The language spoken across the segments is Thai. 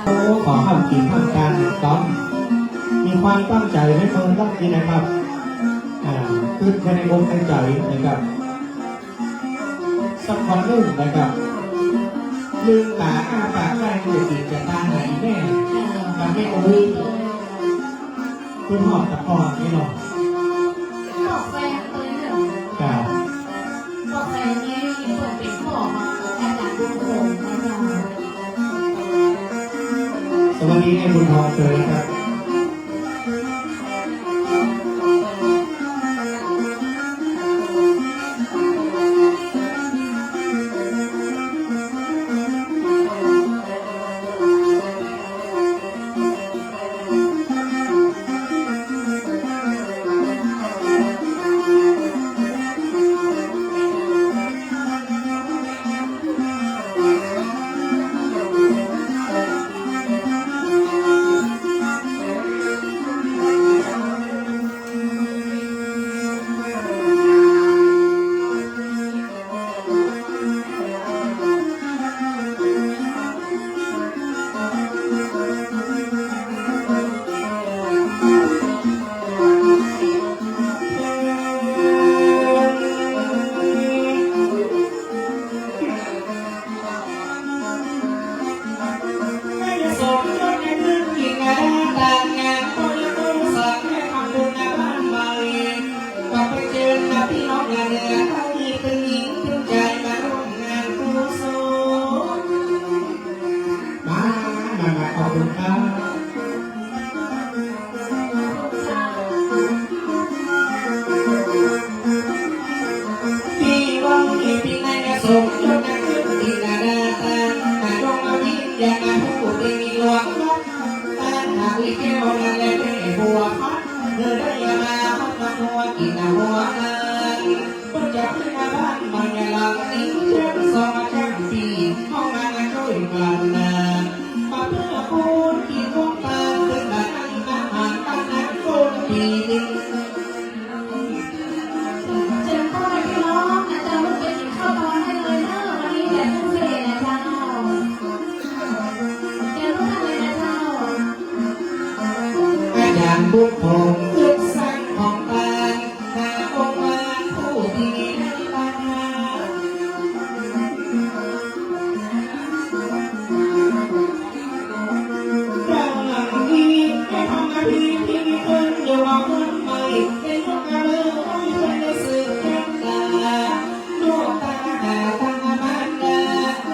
ขอความจริงทางการต้องมีความตั้งใจไม่เพิ่มต้องกินนะครับคือภายในองค์ตั้งใจนะครับสักคนหนึ่งนะครับลืมตาอ้าปากได้เมื่อจิตจะตาไหนแม่กับแม่โอ้ยคุณหอดกับพ่อไม่หรอกบอกแฟนเลยเนี่ยบอกแฟนนี่เปิดเป็นพ่อมาแต่จากบุญโขงนะจ๊ะสวัสดีให้บุญทองเลยครับขอบคุณครับพี่วังที่พี่นายส่งจนนักขึ้นที่นาดาตาหาดวงอาทิตย์อยากมาพูดที่มีหลวงรักตาหาวิเที่ยวงานและได้บัวพัดเธอได้ยามาพัดมาหัวกินหัวเงินเพื่อจะขึ้นมาบ้านมันอย่าหลังนี้เชื่อสองอาจารย์ปีห้องงานช่วยกันนะมาเพื่อพูดที่ดวงตาขึ้นมาอันอาหารตั้งนั้นคนปีนึงเชิญพ่อพี่น้องอาจารย์ลูกไปกินข้าวตอนให้เลยเนอะวันนี้แดดทุ่งเสน่ห์นะเจ้าเดี๋ยวลูกทำเลยนะเจ้าอาจารย์บุญพงษ์ยุคสร้างของตาหาองค์มาผู้ที่ให้ตาเราหลังนี้ให้ทำหน้าที่ที่มีเพื่อนอยู่เอาเพื่อนใหม่เป็นลูกกระเบื้องให้เพื่อนได้สืบแก้มตาดวงตาหาตาบ้านดา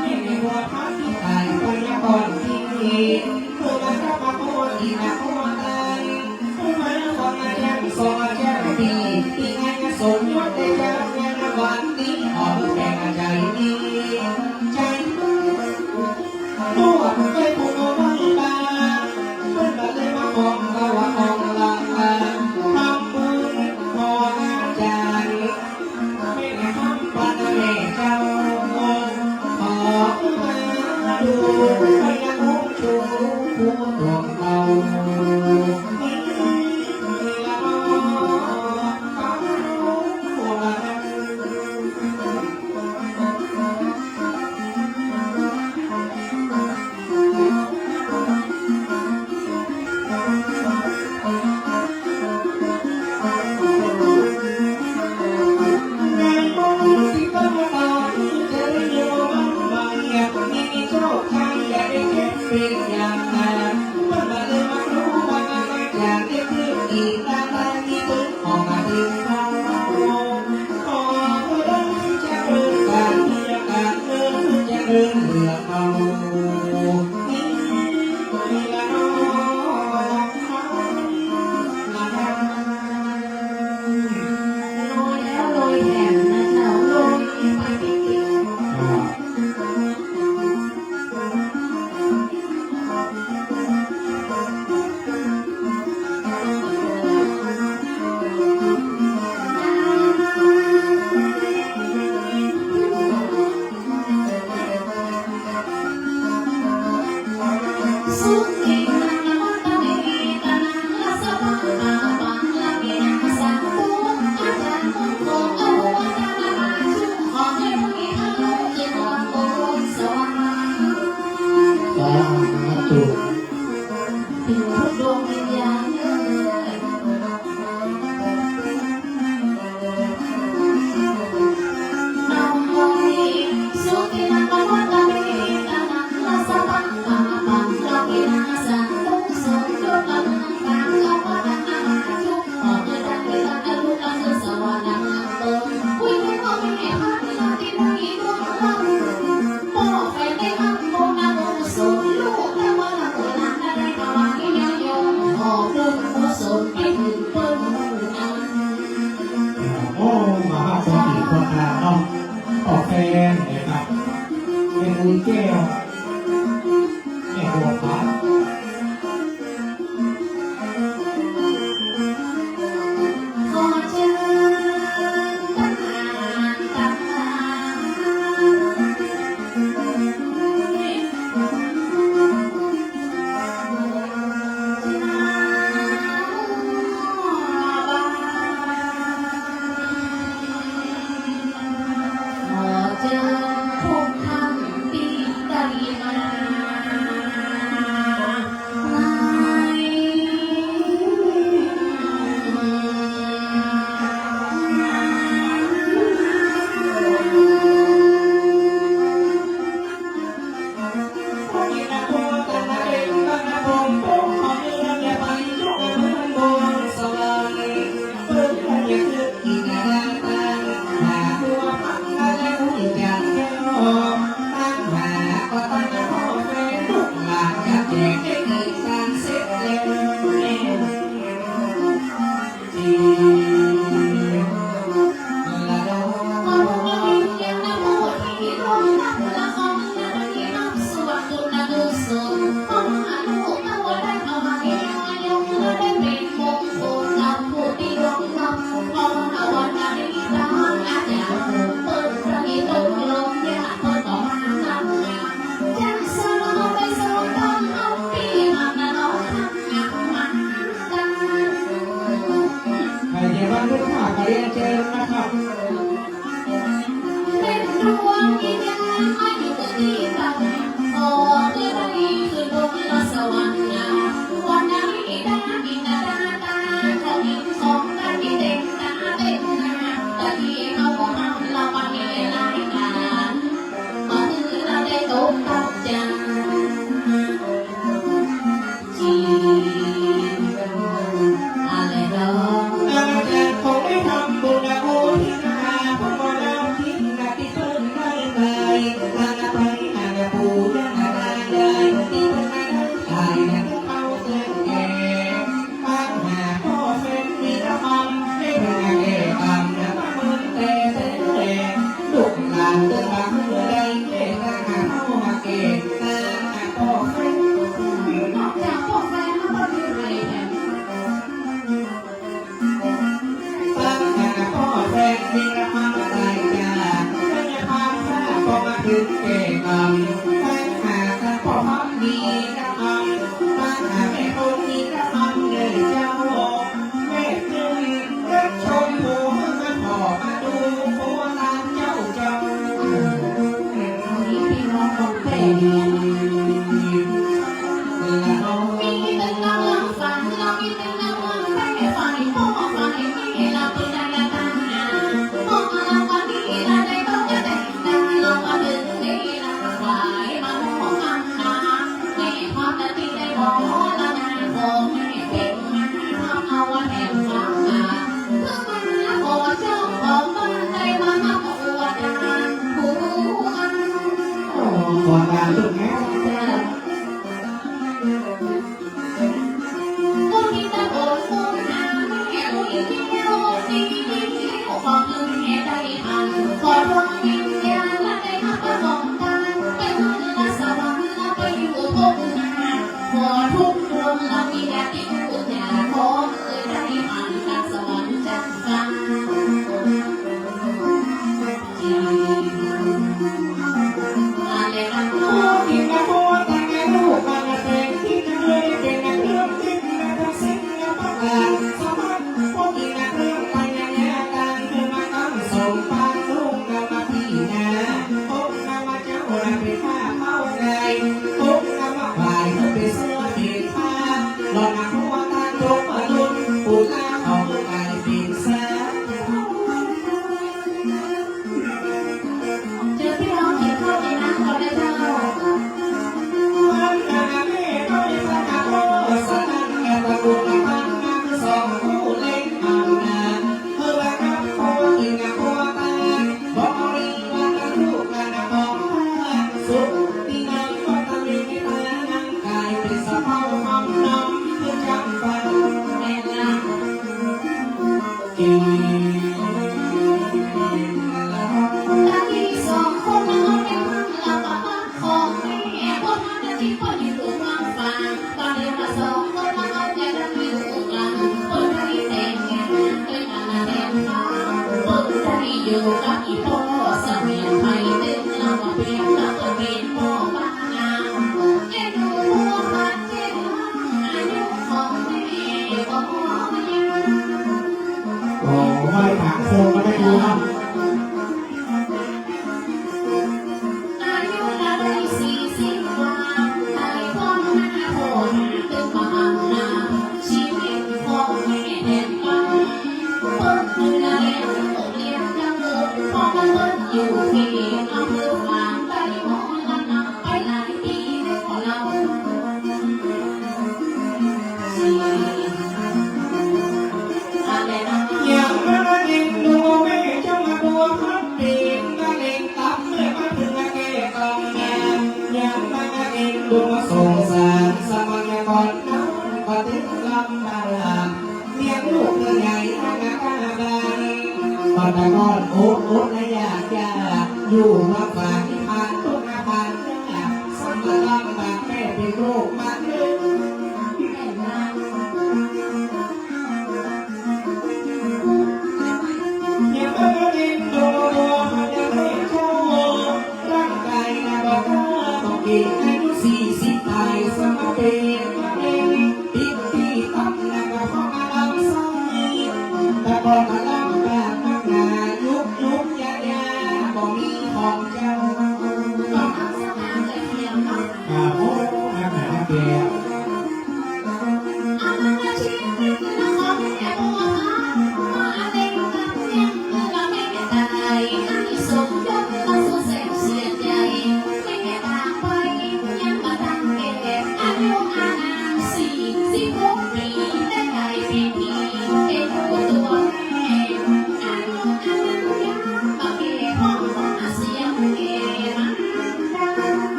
ให้ในหัวพักที่ตายไปก่อนที่เพื่อมาเข้ามาโคตรอีกนะโคตรตายผู้มาสองอาจารย์สองอาจารย์ดีที่งานกระสมยศได้เจ้างานวันนี้ออกแข่งใจดีใจตัวไปผู้โน้ไม่บาเพื่อนมาเลยมาบอกเราว่าของหลังทำบุญขออาจารย์ไม่ได้ทำปันแม่เจ้าขอมาดูไปยังหูชูผู้ดวงเราเป็นอย่างนั้นมันมาเลยมารู้ว่าอะไรอย่างนี้คืออีกตาตาที่ตึงออกมาถึงเขาขอเริ่มจะเริ่มการเรียกการเริ่มจะเริ่มเบื่อเขาโรยแล้วโรยแถมนะเจ้าโรยไปติ๊กสุขีนังละตะเมตะนังละสะบังอาบังละเมียสังตุอาจารย์คงคงเอาวัฒนมาชุขอให้ผู้หญิงเอาที่นอนโกนสวรรค์ จุด ถึงทุกดวงวิญญาณน้องไว้สุขีนังกวัฏฏานิตานังลาสะปังปะปังลาวินาสังตุสุจุลังกังอวตารจุออกเดินทางไปทางอรุณลังสวรรค์นังเติมคุยไม่พอไม่แอบพักนาทีไม่ดวงลังพ่อแฟนได้อังโมนาโมสุลูกแต่ว่าละเกิดนานได้กว่าที่ยายงออกเดินโมสุไปถึงเปิ้ลนัน โอ้มาภาพสติคนกลางเนาะออกแฟนนะครับเป็นอุ้ยแก้วแม่บัวฟ้า ขอเชิญตั้งนานตั้งนขอเชิญทุกท่านที่ได้มาใครจะบ้านลูกค้าก็เรียนเชิญนะครับ เป็นดวงวิญญาณอายุที่ต่ำขอเพื่อได้คือดวงละสวรรค์วันนั้นดาดินดาตาเธอมีของกันที่เด็กตาเป็นนาแต่ที่เขาทำเราไปหลายการมาถึงเราได้ตกกับจังจีอะไรเรา อาจารย์คงไม่ทำบุญนะโอ้ที่นาเพราะว่าเราทิ้งนาที่เพิ่นได้ไปลาไปหาปูยังหาได้ที่เพิ่นได้ตายนะเขาเตือนแก่ปัญหาพ่อเป็นมีระมังให้พนักแก่ตามนะมาเมืองแต่เสียลูกหลานเดินมาเมื่อใดเก่ตาหาเข้ามาเก่ตาหาพ่อเป็น นอกจากพวกแฟนแล้วก็มีใครแถม ตั้งหาพ่อแฟนมีระมังตายจากไม่จะพาพาพอมาถึงเก่กรรมตั้งหาถ้าพ่อพักมีระมังตั้งหาแม่คนมีระมังเลยเจ้าแม่จึงรับชมหมู่มาพ่อมาดูโคตามเจ้าเจ้า เอาอีกพี่น้องของแฟน ละน้อง มีเป็นกำลังฝันเรามีเป็นกำลังใจฝันพ่อฝันมีเราเป็นใจกันนะพ่อเราวันนี้เราได้ต้องจะได้เรามาดึงนี้เราไหวมาหมองกันนะในความที่ได้บอกเราหน้าผมไม่เป็นมาทำเอาวันแห่งฟ้าเพื่อมาขอเจ้าของบ้านได้มาขออวดการผู้อัน ขอตามลูกแม่ คนที่ตะโกนพูดหาแม่ผู้หญิงที่โลกนี้ขอลืมแม่ได้ทันขอดวงวิญญาณและได้มาประกอบกันไปถึงละสวรรค์และไปอยู่ภพหน้าขอทุกดวงและมีแต่ที่พูดอย่าขอเคยได้ผ่านการสวรรค์จังกันจีอะไรกัน โอ้ที่มาโคตาไงลูกมาเป็นที่จะเลยเป็นนักเรื่องที่มาทำสิ่งแล้วประกาศสมัครพวกที่นักเรื่องไปยังแย่กันเธอมาตั้งส่งปานลูกเรามาพี่นะพบนำมาเจ้าเราเป็นข้าเข้าไงพบนำมาฝ่ายเธอเป็น งฟ้าตอนเดียวมาสองคนมาเอาใจรักอยู่กลางคนไทยแต่งงานเคยมาแดงฟ้าคนไทยอยู่กับอีพ่อเสมียนไทยเต้นเราก็เปลี่ยนเราก็เป็นพ่อบ้านนาเอ็นดูพันเจ็ดอายุของแม่ก็ยัง โอ้ไม่ผ่านโคมมาได้ดูครับ อายุละได้40 วันไทยพ่อหน้าโหดตึงมานาชีวิตพ่อแม่เด็กกันเพิ่งเรียนเรียนยังเลิกพ่อก็เพิ่งอยู่ที่อำเภอฝางไปหมอละนับไปหลายปีแล้วเราอะไรนะ อย่างมาเล่นดูแม่เจ้ามาบัวพัดปีนมาเล่นตับเมื่อมาถึงมาแก่กองงานอย่างมาเล่นดูมาส่งสารสมัยก่อนน้องก็ถึงลำบากเลี้ยงลูกเธอใหญ่อาณาคาบานพอแต่ก่อนโอ๊ตนะอยากจะอยู่มาฝากที่ผ่านทุกอาผ่านเนี่ยสมัยลำบากแม่เป็นโรคมาลึก อย่ามาเล่นโดอย่าให้โชว์ร่างกายนะบอกว่าต้องกินอายุ40ไปสมาเป็นมะเร็งติดที่ตับนะก็เพราะมาลำไส้แต่บอกมาลำแบบมากหนายุบยาบอกมีของเจ้าโอ้มาหาแก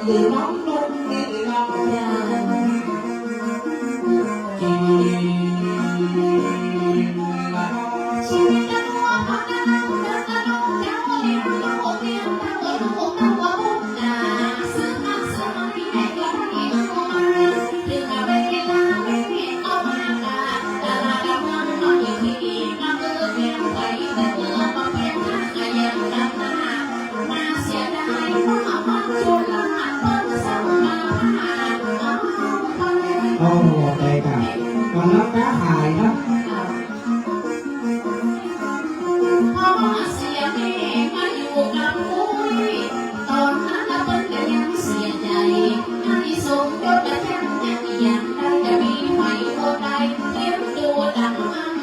หรือน้องนุ่มนี่น้องยาชีวิตจะมัวพักกันแล้วจะลงแล้วเลี้ยงลูกเลี้ยงตาลูกตาว่าบุญนาซื้อมาที่ไหนก็ได้เอามาถึงเอาไปลาไปเอามาตาลากำลังนอนอยู่ที่มาเมื่อเพียงไปแต่เมื่อมาเพียงหน้าก็ยังดำหน้าน่าเสียดายเพราะเอามาชวนละหันเพิ่งสั่งมาโอ้โหใจค่ะวันรับแม่หายนะพ่อเสียแม่มาอยู่กับปุ้ยตอนนั้นเพิ่งก็ยังเสียใจให้สมยศและแท้ยังได้จะมีไฟโอได้เลี้ยงดูดังมัน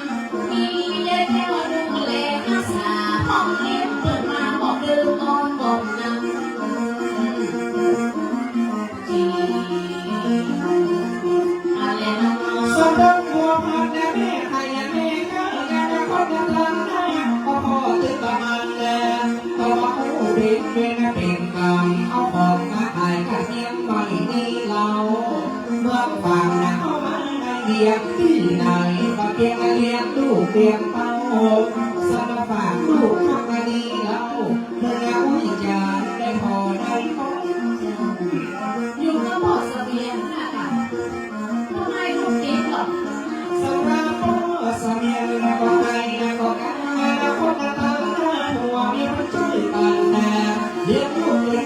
มีได้แค่ว่าดูแลอาสาห้องเลี้ยงเปิดมาบอกเดิมนอนบอกนำสมบูรณ์บัวพันและแม่ไทยแม่ก็งานคนละทางก็พอถึงประมาณแล้วก็บอกผู้เด็กเป็นเป็นกรรมเอาของมาไทยกับเทียมบ่อยนี่เราเมื่อฟังนะเอามาได้เรียนที่ไหนก็เพียงเลี้ยงลูกเพียงเป้าสารฝากลูกทำมาดีเราเมื่ออุ้ยจานได้พ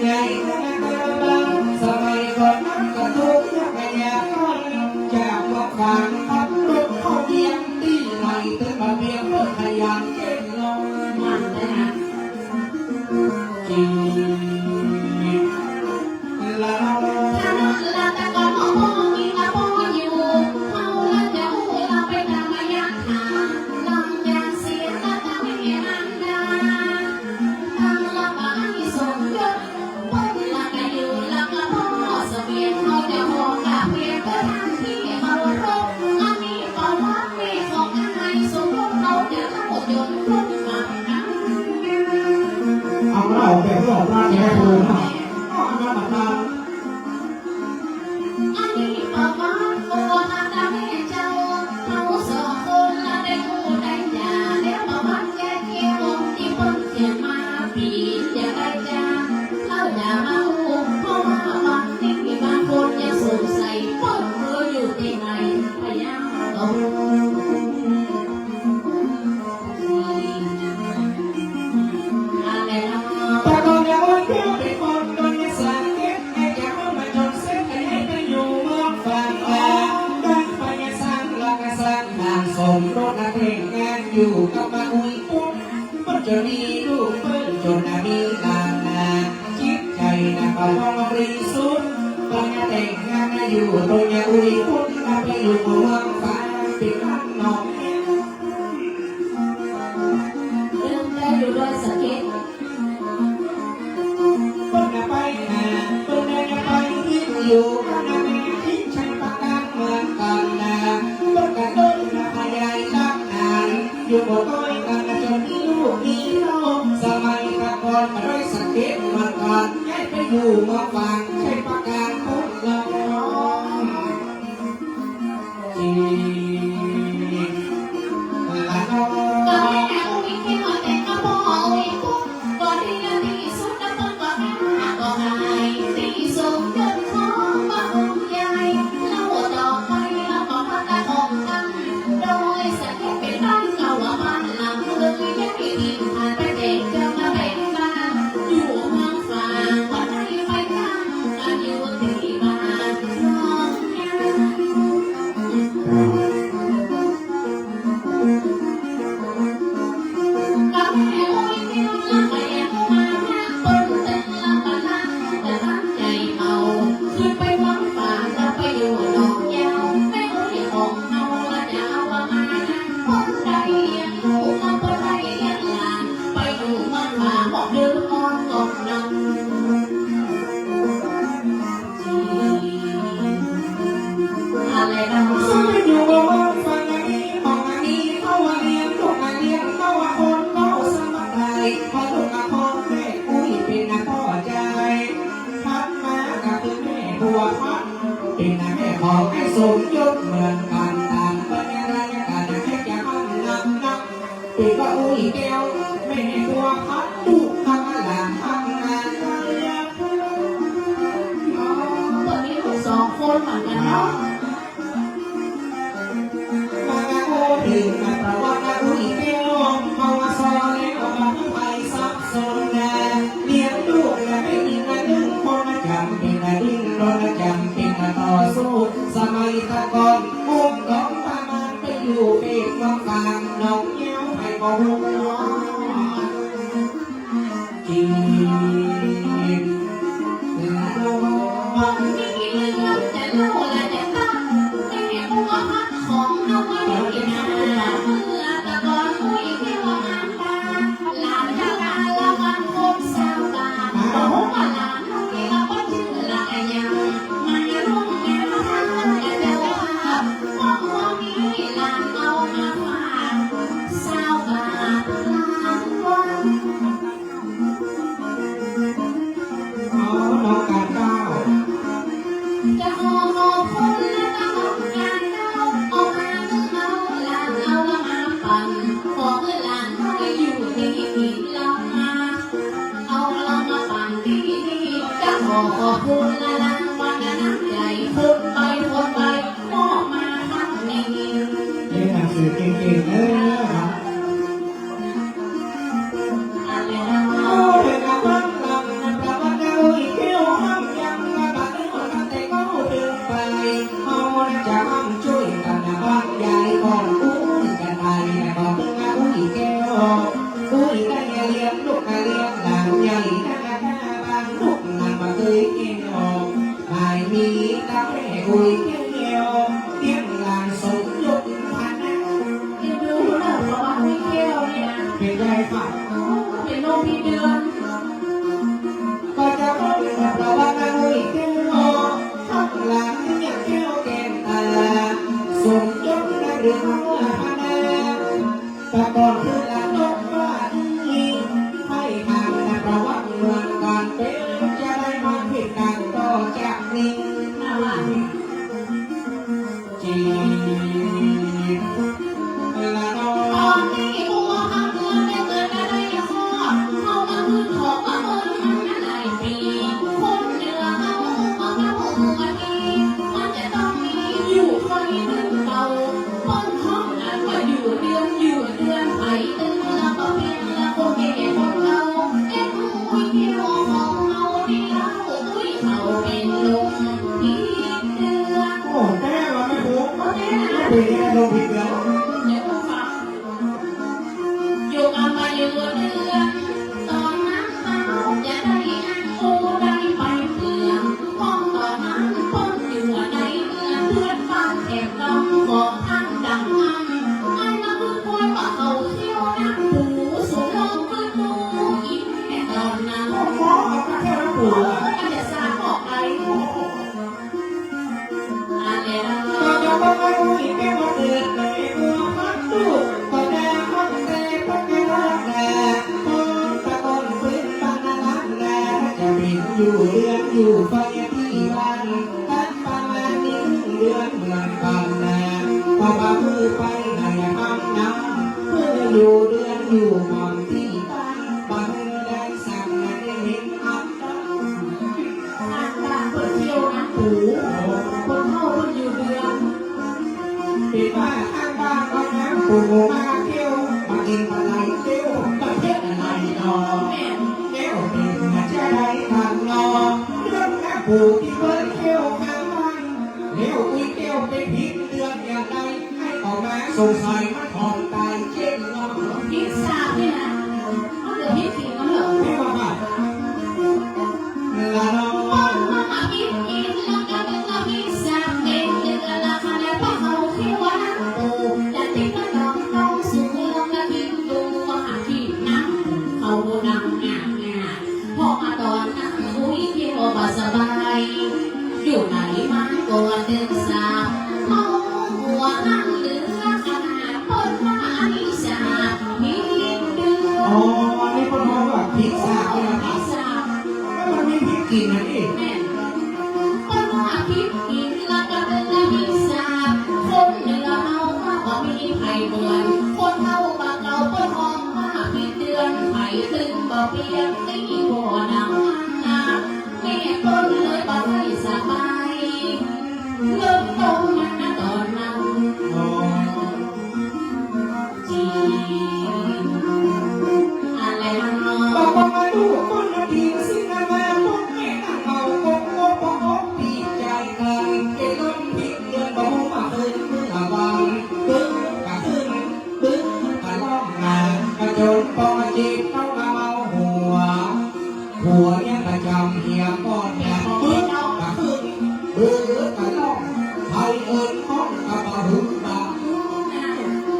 ใหญ่ทั้งกระบังสมัยก่อนนั้นก็ทุกข์ยากยากคนจากพวกฝันขับรถเข้าเบียงตีไหลถึงมาเบียงเพื่อขยันเก็บลงมันนะจีลา ถ้าละแต่ก่อนพ่อมีละพ่ออยู่เขาละจะหูเราไปทำมายากหาลำยาเสียละจะไม่อันดาทางละบ้านสมยศพ้นละก็อยู่ละก็พ่อเสวียนเขาจะหอกกับเพียงก็ทางที่เขารบอันนี้ก็ว่าเวของอะไรสมรบเขาจะเข้าจนรุ่นมานั้น เอาเราไปเพื่อพระแก่ครูนะก็มาบัดนั้น อันนี้บอกว่าโอ้ทางดาวให้เจ้าเขาสองคนละได้คู่ได้ยาแล้วบอกว่าแก่เกี่ยวที่เพิ่งเสียมาปีจะได้จ้าเขาอย่ามาหูเพราะว่าวันนี้มีบางคนยังสงสัยเพิ่งเธออยู่ที่ไหนพยายามตกอะไรนะ แต่ก่อนอย่าวันเดียวเป็นคนโดนยาสังเกตให้แก่คนมาจนเส้นให้ไปอยู่เมืองฝั่งลาวดังไปยาสังละกสังนางสมรสนาเพลงงานอยู่กับมาอุ้ยปุ๊บมันจะมีลูกเปิ้ลจนมีลานนาจิตใจนะก็มองบริสุทธิ์ตอนนี้แต่งงานอยู่ตรงนี้อุ้ยปุ๊บมาไปอยู่เมืองฝั่งเป็นบ้านนอก เรื่องได้อยู่ด้วยสเก็ต ต้นไปหาต้นไปที่อยู่กันนะแม่ที่ใช้ปากกาเหมือนกันนะต้นกันต้นนะพยายรักนานอยู่บ่ต้อยกันนะจนมีลูกมีน้องสมัยตะก่อนมาด้วยสเก็ตมาก่อนย้ายไปอยู่เมืองฝางใช้ปากกาต้นละน้องจีละน้อง ก็แม่อุ้ยแค่หัวแต่ก็พ่ออุ้ยปุ๊บก็ดีนะที่สุดแล้วต้นก็แม่ก็หายที่สุดจนของบ้านใหญ่แล้วต่อไปแล้วก็พัฒนาของกันโดยสังเกตเป็นบ้านเก่าว่าบ้านหลังเลยยังมีดินผ่านไปเด็กจะมาเป็นบ้านอยู่เมืองฝางวันไหนไปกันกันอยู่ที่บ้านน้องยังก็แม่อุ้ยแค่ละไปยังมาหน้าคนเต้นละมาหน้าแต่ตั้งใจเอาขึ้นไปวังฝางแล้วไปอยู่ดอกยาวแม่อุ้ยของเอาละจะเอาว่ามาคนใดยังลูกเอาคนใดยังหลานไปอยู่เมืองฝางบอกเดือดร้อนกบนำอะไรนะ ซึ่งไม่อยู่ว่าเมืองฝั่งนี้มองอันนี้เขาว่าเลี้ยงลูกมาเลี้ยงเขาว่าคนเขาสมัครใจพอลูกมาพ่อแม่อุ้ยเป็นนะพ่อใจพัดมากับแม่บัวพัดเป็นนะแม่ของไอ้สมยศเหมือนกันตามปัญญาราชการให้แก่มันนักเป็นว่าอุ้ยแก้วแม่บัวพัดลูกทำหลานทำงานภรรยาเพื่อนน้อง ตอนนี้ลูกสองคนเหมือนกันเนาะ มาโอ้ถึงมาประวัติอุ้ยแก้วเอามาสอนแล้วมาไปซับซ้อนนะเลี้ยงลูกและไม่มีเงินหนึ่งคนมาจำเป็นมาดิ้นรนจำเป็นมาต่อสู้สมัยตะก่อนอุ้มน้องพามันไปอยู่เป็นวังฟางน้องเงี้ยวให้บ่หูน้องจีบน้อง มันมีเรื่องแต่เล่าและแต่ตั้งแม่บัวพัดของเอาไว้ที่นาเมื่อตะกอนคุยแค่ว่างานตาหลานเจ้าตาละวันคงสาวตาบอกว่าหลานน้อยเอาไว้ชื่อละไอ้ยังมาร่วมงานทำแต่เจ้าภาพเพราะว่ามีหลานเอามาฝากสาวบาทหลานวัน อ๋อน้องการก้าว จะขอคนและตามงานเอาเอามาคือเอาหลานเอาละมาปั่นขอคือหลานให้อยู่ที่นี่ละมาเอาละมาปั่นที่นี่จะขอขอบคุณละรางวัลน้ำใจคนไปคนไปมอบมาทั้งนี้ เรียนหนังสือเก่งๆเลยนะครับ อะไรนะ โอ้เป็นกำลังลำประวัติเอา คุยเที่ยวเที่ยงลานสมยศพันนะ กินดูเลิกเพราะว่าไม่เที่ยวเนี่ย เป็นไรฝ่า เป็นโรคพิษเดือน ก็จะพบเพราะว่าคุยเที่ยวข้างหลังอยากเที่ยวแก่ตาสมยศในเรื่องพันนะแต่ก่อนคือละนกว่าอีให้ทางแต่ประวัติเมืองการเป็นจะได้มาผิดกันก็จะนิ่ง น่าว่า จีละน ตอนนี้บัวข้างเมืองได้เกิดอะไรข้อเข้ามาขึ้นของมาเมินมันหลายปีคนเหนือเขามาเล่าวันนี้มันจะต้องมีอยู่คอยหนึ่งเก่าคนท้องนั้นว่าอยู่เดือนไผ่ตึงแล้วก็เพียงแล้วก็เก็บคนเราเอ็นอุ้ยที่รอของเราที่เล่าอุ้ยเขาเป็นลมที่เดือน โอ้แต่ว่าไม่ถูก โอ้แม่นะ เป็นยังไงโดนผิดแล้ว เดี๋ยวฟังอยู่กันมาอยู่เดือนตอนนั้นเราจะได้อันโอได้ไปเปลืองห้องตอนนั้นคนอยู่ในเมืองเพื่อนบ้านแอบลองบอกทางดังอันไอ้ละคือคอยว่าเขาเที่ยวนักหูสูงลงขึ้นหูอีกแค่ตอนนั้น โอ้โหเอาแค่น้ำปูอ่ะ มันจะสร้างออกไปอะไรล่ะ ก็จะมาคุยแค่ว่าเกิดในเมืองพันธุก็ได้พันแต่พันไม่รักแน่คนตะกอนพื้นบ้านนั้นแน่จะบินอยู่เรือนอยู่ไฟที่บ้านกันประมาณนี้เดือนเหมือนกันแน่พอมามือไปในห้องน้ำเพื่ออยู่เดือนอยู่หมอนที่บ้านบังได้สั่งไม่ได้เห็นอันนั้น ทางบ้านเปิดเที่ยวนะหูคนเข้าคนอยู่เดือน ปีบ้านข้างบ้านก็น้ำปูมาเที่ยวมากินอะไรเที่ยวประเทศอะไรนอ แม่ เที่ยวกินจะได้ทางนอเรื่องน้ำปูที่เบิ้ลเที่ยวข้างบ้านเลี้ยวคุยเที่ยวไปผิดเรื่องอย่างไรให้ออกมาสงสัยมันหอมตายเจ๊งนอ พิซซ่าเนี่ยนะเขาเดี๋ยวพี่ขิงมันเหรอ ที่ว่าบ้านละนอ มากินแล้วก็เป็นกับพิซซ่าเป็นเดือนละคะแนนเพราะเขาเที่ยวนักปูแต่ติดมันต้องสูงแล้วก็กินดูว่าหาที่นั่งเขาดังงานพอมาตอนนั้นอุ้ยเที่ยวบ่สบายอยู่ไหนมาก็ตึกสาวเขาหัวหันเหลือขนาดคนว่าอันนี้สามีเดือ อ๋อน อันนี้คนเขาแบบพิซซ่าเนี่ยนะ พิซซ่า มันมีพริกกินนะนี่ แม่คนว่าพิษกินแล้วก็เป็นพิซซ่าคนเหนือเอาว่าบ่มีไผ่เหมือนคนเอาว่าเก่าคนหอมว่าพิษเดือนไผ่ตึงบ่เพียงตีบ่ดังนาแม่คนเลยบ่ให้สบายเริ่มต้นมาตอนนั้น อ๋อ จีอะไรล่ะเนา บอก ะ มาดูคนละทีสินะมาพบแม่ตั้งเอาพบพบพบพบปีใจกันเป็นลมพิษเดือนบ่มาขึ้นเมื่อวันตึ้งกะขึ้นตึ้งกะล่องงานกะจนปอจีบเข้ามาเมาหัวเนี่ยกะจำเหี่ยก้อนเนี่ยตึ้งกะขึ้นบึ้งกะล่องไทยเอิญห้องกะบะหึงบา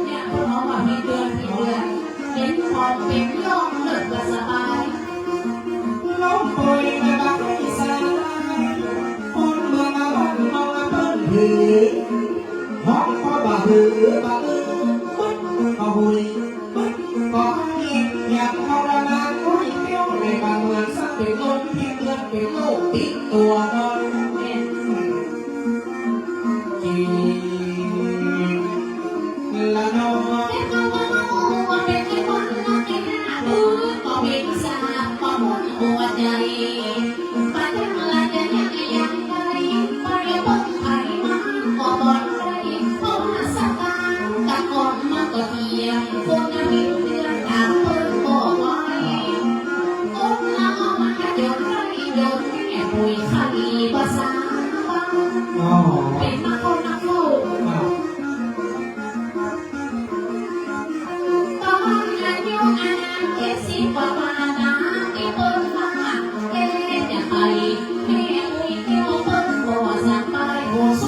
เนี่ยคนเอาว่ามีเดือนเป็นพอเป็นย่อมเลิกก็สบาย ล้มป่วยมาบักให้สายคนเมืองมาบ้านมองมาเปิ้นหือห้องพ่อบะหือบะอึ้งปึ๊ดก็หุยปึ๊ดก็เงียบอยากทรมานก็ให้เที่ยวในบ้านเมืองสักเป็นลมที่เลือดเป็นโรคติดตัวนอนจีละนอน เป็นคนว่าเป็นคนละที่หน้าดูก็เป็นสาก็มุ่งหัวใจไปทั้งละจะยังไปไปเพิ่งไผ่มาก็บอลไรเพราะว่าสตาร์กับคนมาก็เทียมคนละมีเดือนตามเพิ่งบอกไว้คนละมาจนไรจนแม่ปุยขันภาษา อ๋อ เป็นมาคนนักสู้ ตอนอายุอา70 กว่านาที่เปิ้ลว่าจะใครแม่อุ้ยเที่ยวเปิ้ลบ่สั่งไปโหสู้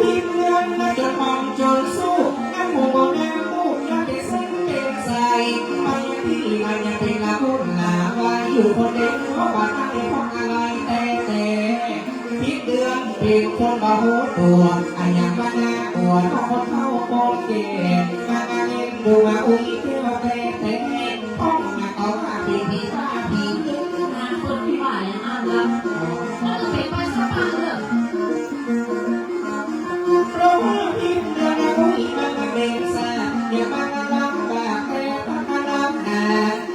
พิมพ์เงินจนมองจนสู้น้ำหูน้ำมูกน้ำเป็นเส้นเป็นสายมันยังที่มันยังเป็นละมุนละวายอยู่คนเดียวเพราะว่าอะไรเพราะอะไรแต่พิษเดือนเป็นคนบ่หูตัวอันยังมาหน้าอวดเพราะคนเข้าโกงเก่งมาเล่นดูมาอุ้ยเที่ยวแต่ห้องมาเขาว่าผีว่าผี งานคนที่บ่ายอ่านรับมันก็เป็นภาษาบ้านเรื่อง เพราะว่าพิษเดือนอุ้ยมันเป็นสาอย่ามาลำบากแต่มาลำหนา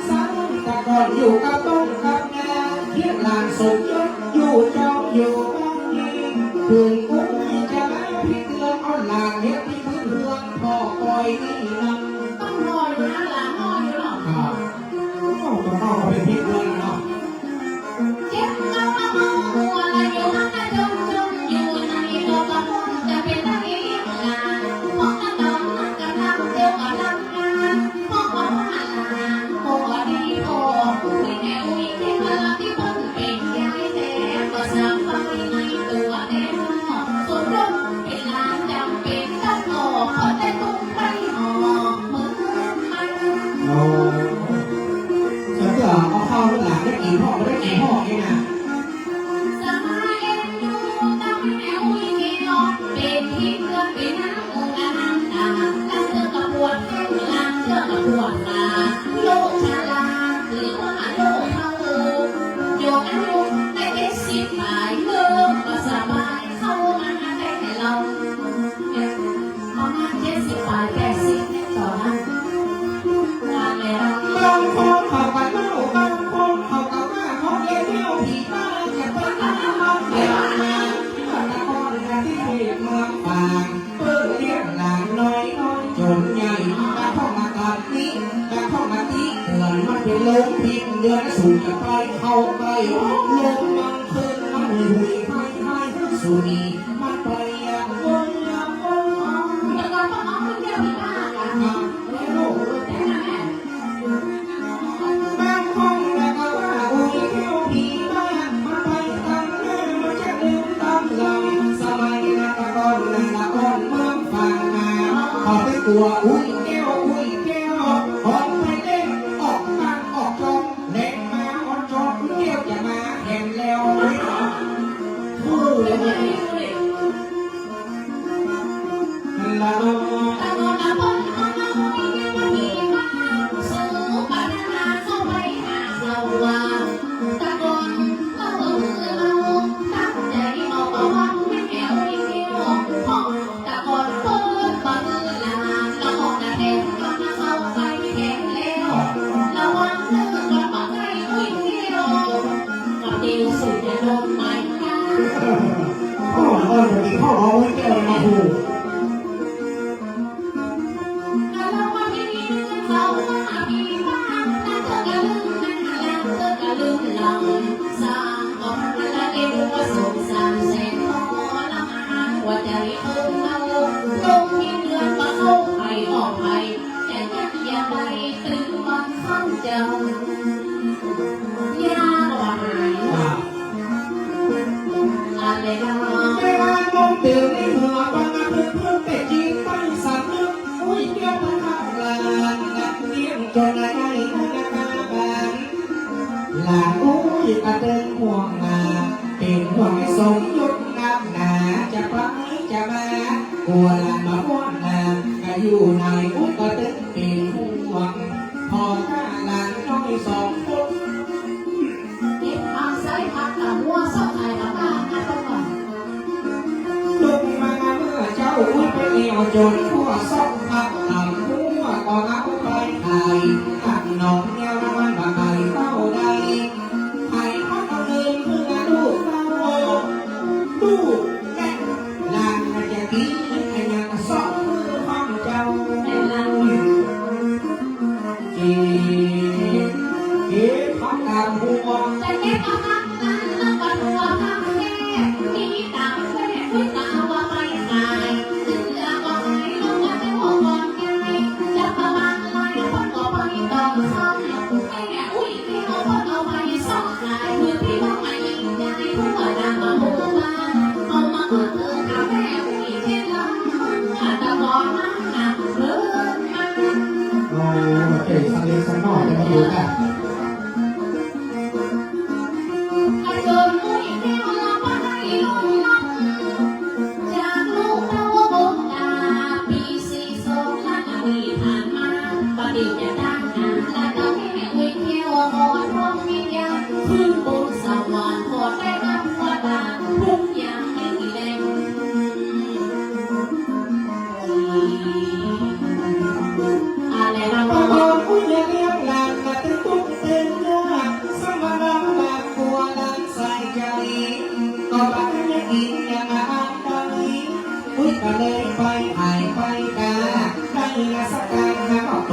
ซ้ำแต่ก่อนอยู่กับต้นกับนาเที่ยงลานสมยศอยู่จองอยู่บ้านนี้ถึงอุ้ยจะมาพิษเดือนอ่อนหลานเลี้ยงที่พื้นเรือนพอคอยนี่นั่ง ต้องรออยู่นะหลานรออยู่หรอก ครับต้องเข้าเป็นพิษเดือนเนาะ เจ็บเอาหัวอะไรอยู่นั่นจมอยู่ในโลกะมุนจะเป็นอะไรงานพวกนั้นน้องนั่งกำลังเดียวกับลำงานพวกเขาหาโอ้ดีโอ้คุยแนววิ่งที่มาที่เพิ่งเป็นยายแต่ก็สบายในตัวแน่นอนส่วนรุ่งเป็นลานจำเป็นต้องออกเพราะแต่ตุ้งไปออกเหมือนมัน โอ้ฉันก็เอาเข้าหลังได้กี่พ่อได้กี่พ่อเองนะ สบายเอ็นดูตั้งแนววิ่งเกี่ยวเป็นที่เพื่อนเป็นน้ำองค์น้ำตาตั้งเธอกระปวดแข้งล้างเธอกระปวดตาโลกชาลาหรือว่าโลกเขาโยกอายุได้70 ปลายเลิกก็สบายเข้ามาได้แต่เราประมาณ70 ปลาย80ต่อนั้นงานแล้ว บางคนเขากันเล่าบางคนเขากันว่าเขาเลี้ยงเที่ยวผีบ้าจะไปทำมันเดียวมาเมื่อละครที่เขตเมืองปางเปิดเลี้ยงหลานน้อยจนใหญ่มาเข้ามาตอนนี้มาเข้ามาที่เขื่อนมันเป็นลมพิษเดือนสู่จะไปเข้าไปลมมันขึ้นมันหุยให้สุนีมันไปอย่างวนอย่างวน แล้วก็ต้องเอาเที่ยวที่บ้านกัน แล้ว แต่นั่นแหละ บางคนแล้วก็ว่าอุ้ยเที่ยวผีบ้านมาไปตามหน้ามันจะลืมตามหลังสมัยนั้นละก่อนนั้นละก่อนเมืองฝั่งมาพอไปตัวอุ้ยแก้วออกไปเล่นออกบ้านออกจองเล่นมาออกจองอุ้ยแก้วจะมาเห็นแล้วไม่พูดเลย ละ ตะโกนตะโกนตะโกนวันนี้มาสู้ปานาเข้าไปหาเราว่าตะโกนเราตั้งใจเอาประวัติไม่แก้วอีกเดียวพ่อตะโกนเปิดบังลาเราหอกระเด็นก็มาเข้าไปแก่แล้วระวังเรื่องกระปังให้อุ้ยเดียวกับเดียวสุดจะโดนไม้กัน พ่อจะมีพ่อเอาไว้แก้วมาหู เราว่าไม่มีเรื่องเราว่ามีบ้างแล้วเธอก็ลืมนะแล้วเธอก็ลืมหลังสร้างก็มันละเอ็นว่าสงสารเส้นทรมานหัวใจเราตรงมีเดือนมาเข้าไปออกไปแต่ยังอย่าไปตื่นวันข้างเจ้ายากว่าหายอะไรเรา ไม่ว่าลมเตือนในหัวบางอาทิตย์เพิ่งแต่จีนไปสักนึกอุ้ยแก้วพนักงานนักเลี้ยงจนได้ธนาคารบานหลานอุ้ยกระเดินห่วงมาเป็นห่วงให้สมยศนำหนาจะไปจะมากลัวหลานมาพ้นนานก็อยู่ในอุ้ยกระเดินเป็นห่วงพอถ้าหลานน้อยสองคน เก็บทางซ้ายทางตะมัวสองไทยกับบ้านนะต้องก่อน ลุกมาเมื่อเจ้าอุ้ยไปเอวจนหัวซอกทับทำหัวก็เอาไปไทยตักน้องแนวน้ำมันบะไก่เต้าใดไทยพักเอาเงินเพื่อลูกเต้าลูกและลานมันจะกินให้ยังซอกมือฟังเจ้า แต่เรา เจ๊เจ๊พักตามหัว จะเก็บเอาทางนั้นแล้วก็รัวทางแค่มีตามแค่ด้วยตาว่าไปขายถึงจะก็ให้ลงมาเป็นหัวก่อนไงจะประมาณไรคนก็ไปต้องซ่อมไม่แก่อุ้ยที่เขาคนเอาไปซ่อมขายมือพี่ว่าไม่ยิงใหญ่ผู้ว่าดังมาหัวมาเอามา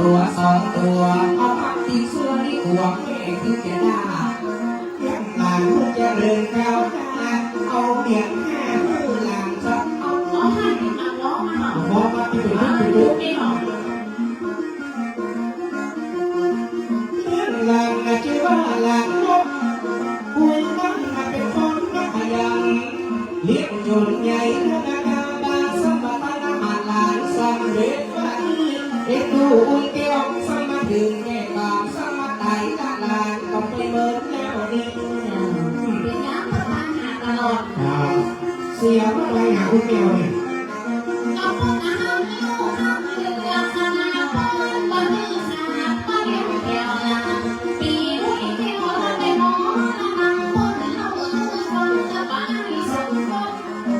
ตัวสองตัวเอาพักที่เสื้อที่หัวแม่ที่จะได้ยังหลานลูกจะเริญก้าวหน้าเอาเบียงแม่ผู้หลานจะเอา ร้องไห้มาร้องมา หมอมาที่เป็นลูกเป็นลู ลู ก กไม่หรอก เพื่อนหลานนะชื่อว่าหลานนกปุยมันมาเป็นคนนักขยันเลี้ยงจนใหญ่เรื่องงานบางสมบัตินามาหลานสำเร็จว่าเอ็ดดูอุ้ยเกี่ยวสมาถึงแก่กองสมาไต่ตาลานก็ไปเมินแล้วนี่ เป็นน้ำประทานหาตลอด เสียเมื่อไรหาอุ้ยเกี่ยวเนี่ย ก็พวกอาหารลูกทำเรื่องขนาดพอนบนมือขาดก็เรียกแก้วละปีรุ่ยเที่ยวละไปมองละนำคนเราคนจะไปส่งคน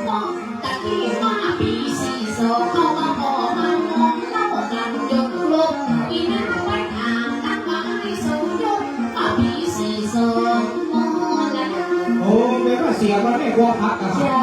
พวกตะกี้ว่าปีสี่สองเข้ามาพอมามองเล่ากันยกลบอีน้าไว้ทางตั้งไปส่งยกปีสี่สองมอละ โอ้แม่ก็เสียว่าแม่กลัวพักกัน เจ้า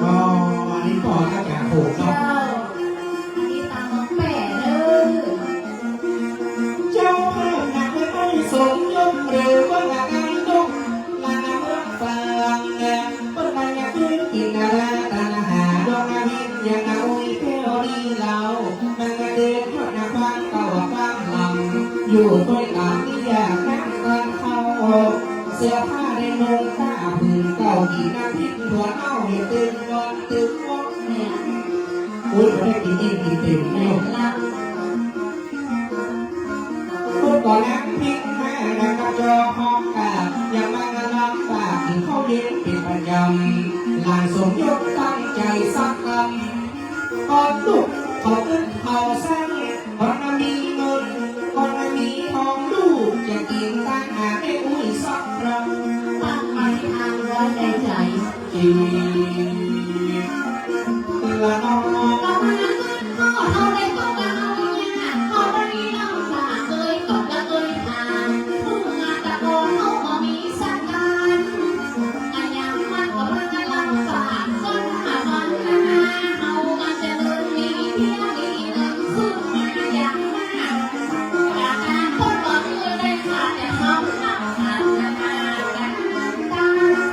อ๋ออันนี้พ่อถ้าแกผูกเนาะเจ้าเพื่อนหนักไม่สมยศหรือว่าหนักการยกลาเมื่อฟังเนี่ยเมื่อไรอยากกินกินอะไรตาหาดวงอาทิตย์ยังเอาอีเที่ยวดีเรามันก็เดินทอดหน้าฟังเก่าฟังลำอยู่ด้วยกันที่อยากนั่งกันเข้าเสื้อผ้าได้นุ่งผ้าผืนเก่ากี่นาทีหัวเน่าเห็นตื่นวันตื่นวันอุ้ยไม่ได้กินอิ่มกินเต็มเนี่ยพูดก่อนนะพิกแม่และกระจอกห้องกาอย่ามาลำบากที่เขาเย็นเป็นประจำหลานสมยศตั้งใจสักคำก่อนลูกเขาขึ้นเขาสร้างก่อนมีเงินก่อนมีทองลูกจะกินตั้งหาได้อุ้ยสักครั้งจีละน้อง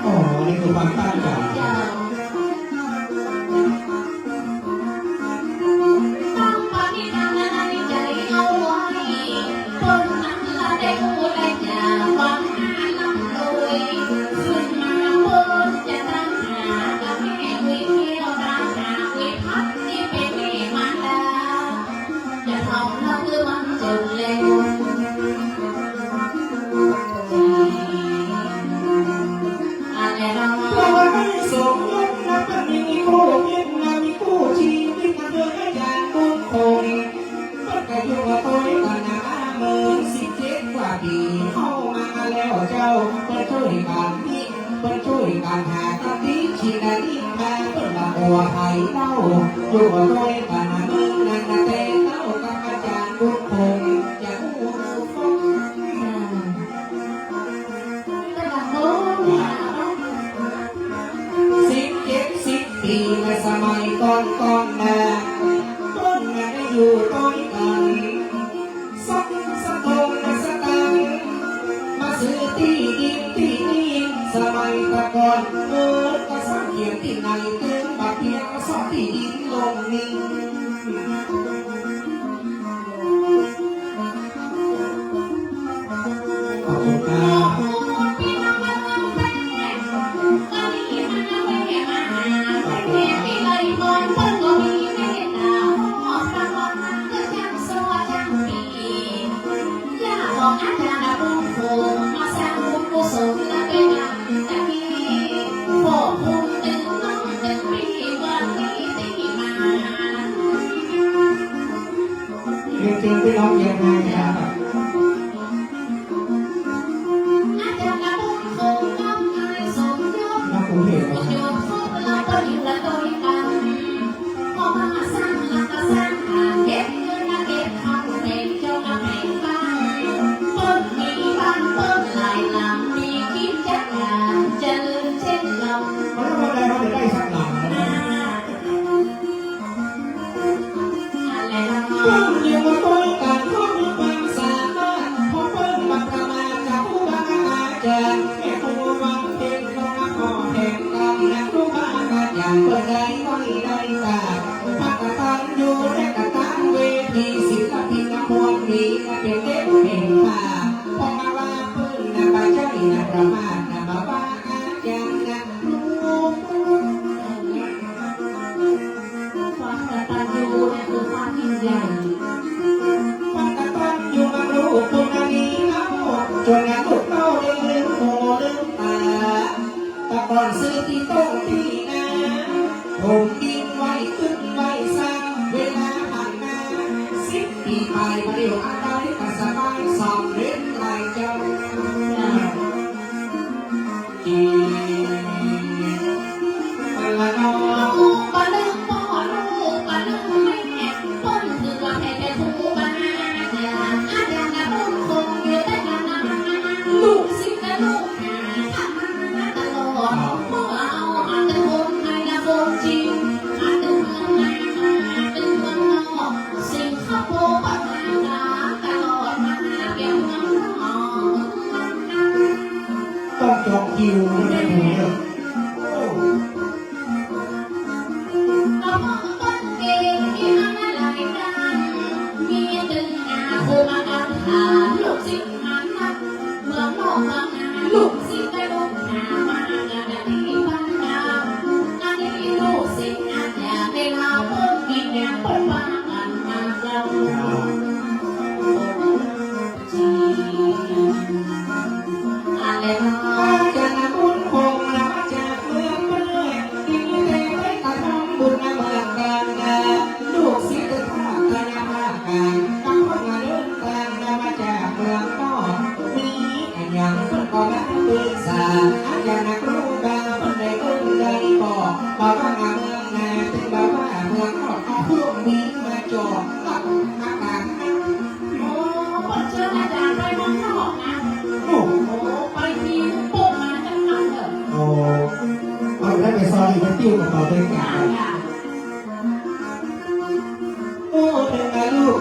อ๋อนี่คือความตั้งใจ เราไม่สมยศนับมีคู่คิดมามีคู่ชีวิตมาเดินอย่างมุ่งคงมันก็อยู่กับตัวกันนะเมื่อ17 กว่าปีเข้ามาแล้วเจ้าเปิดช่วยกันนี่เปิดช่วยกันหากะทิชีนาลีมาเปิดละบัวไทยเล่าอยู่กับตัวกันนะมึงนั่นนะเต้เล่ากับอาจารย์บุญคงจะอู้ฟง17 ปีในสมัยก่อนมาเพิ่งมาได้อยู่ต้อยกันสักทงและสตังค์มาซื้อที่ดินสมัยตะก่อนก็สังเกตที่ไหนตึงบัดเพียงสองที่ดินลงนิ่งขอบคุณครับ เรียนจริงพี่น้องยังไงครับน้องผมเห็นว่า ไปประเดี๋ยวอะไรก็สบายสอบเล่นไรเจ้าจีละนอ ลูกปลืมพ่อลูกปลืมแม่พ้นคือว่าให้แต่ผู้บ้าอย่าอาจจะกระพุ่งคงอยู่แต่กันนะลูกสิกะลูกหาทำมาตลอดเมื่อเอาอาจจะคงให้นะคงจริงอาจจะเมืองในอาจจะเมืองนอกสิ่งข้าโพดปัญหาตลอดมาเกี่ยวน้ำนอง ต้องจองคิวไม่ได้ดูเลยโอ้ ก็มองต้นเกงที่อันหลายกันมีดึงหน้าคู่มากันหาลูกศิษย์มันนักเมืองนอกเมืองนาลูกศิษย์ได้ลูกหน้ามากันที่บ้านดาวอันนี้ลูกศิษย์อาจจะได้เล่าเพิ่มกินอย่างเปิดบ้านกันมาเราจีอะไรบ้าง จะนำบุญคงนำจากเมืองเมื่อยที่ได้ไปกระทำบุญนำเมืองกันลูกศิษย์ภาคกายภาคกันต้องคนมาเดินกันนำมาจากเมืองก็มีอย่างคนก็มาปรึกษาอย่างนักรู้บางคนได้คนได้บอกว่างานเมืองนาถึงบอกว่าเมืองก็เอาพวกนี้มาจอดกับอาการ โอ้คนเชื่ออาจารย์ไปมองนอกนะ โอ้ โอ้ไปทีปุ๊บมาจังหวัดเถอะ โอ้เอาได้ไปซอยอีกติ้วกับเราด้วยกั ค่ะ น ค่ะ โอ้เด็กลูก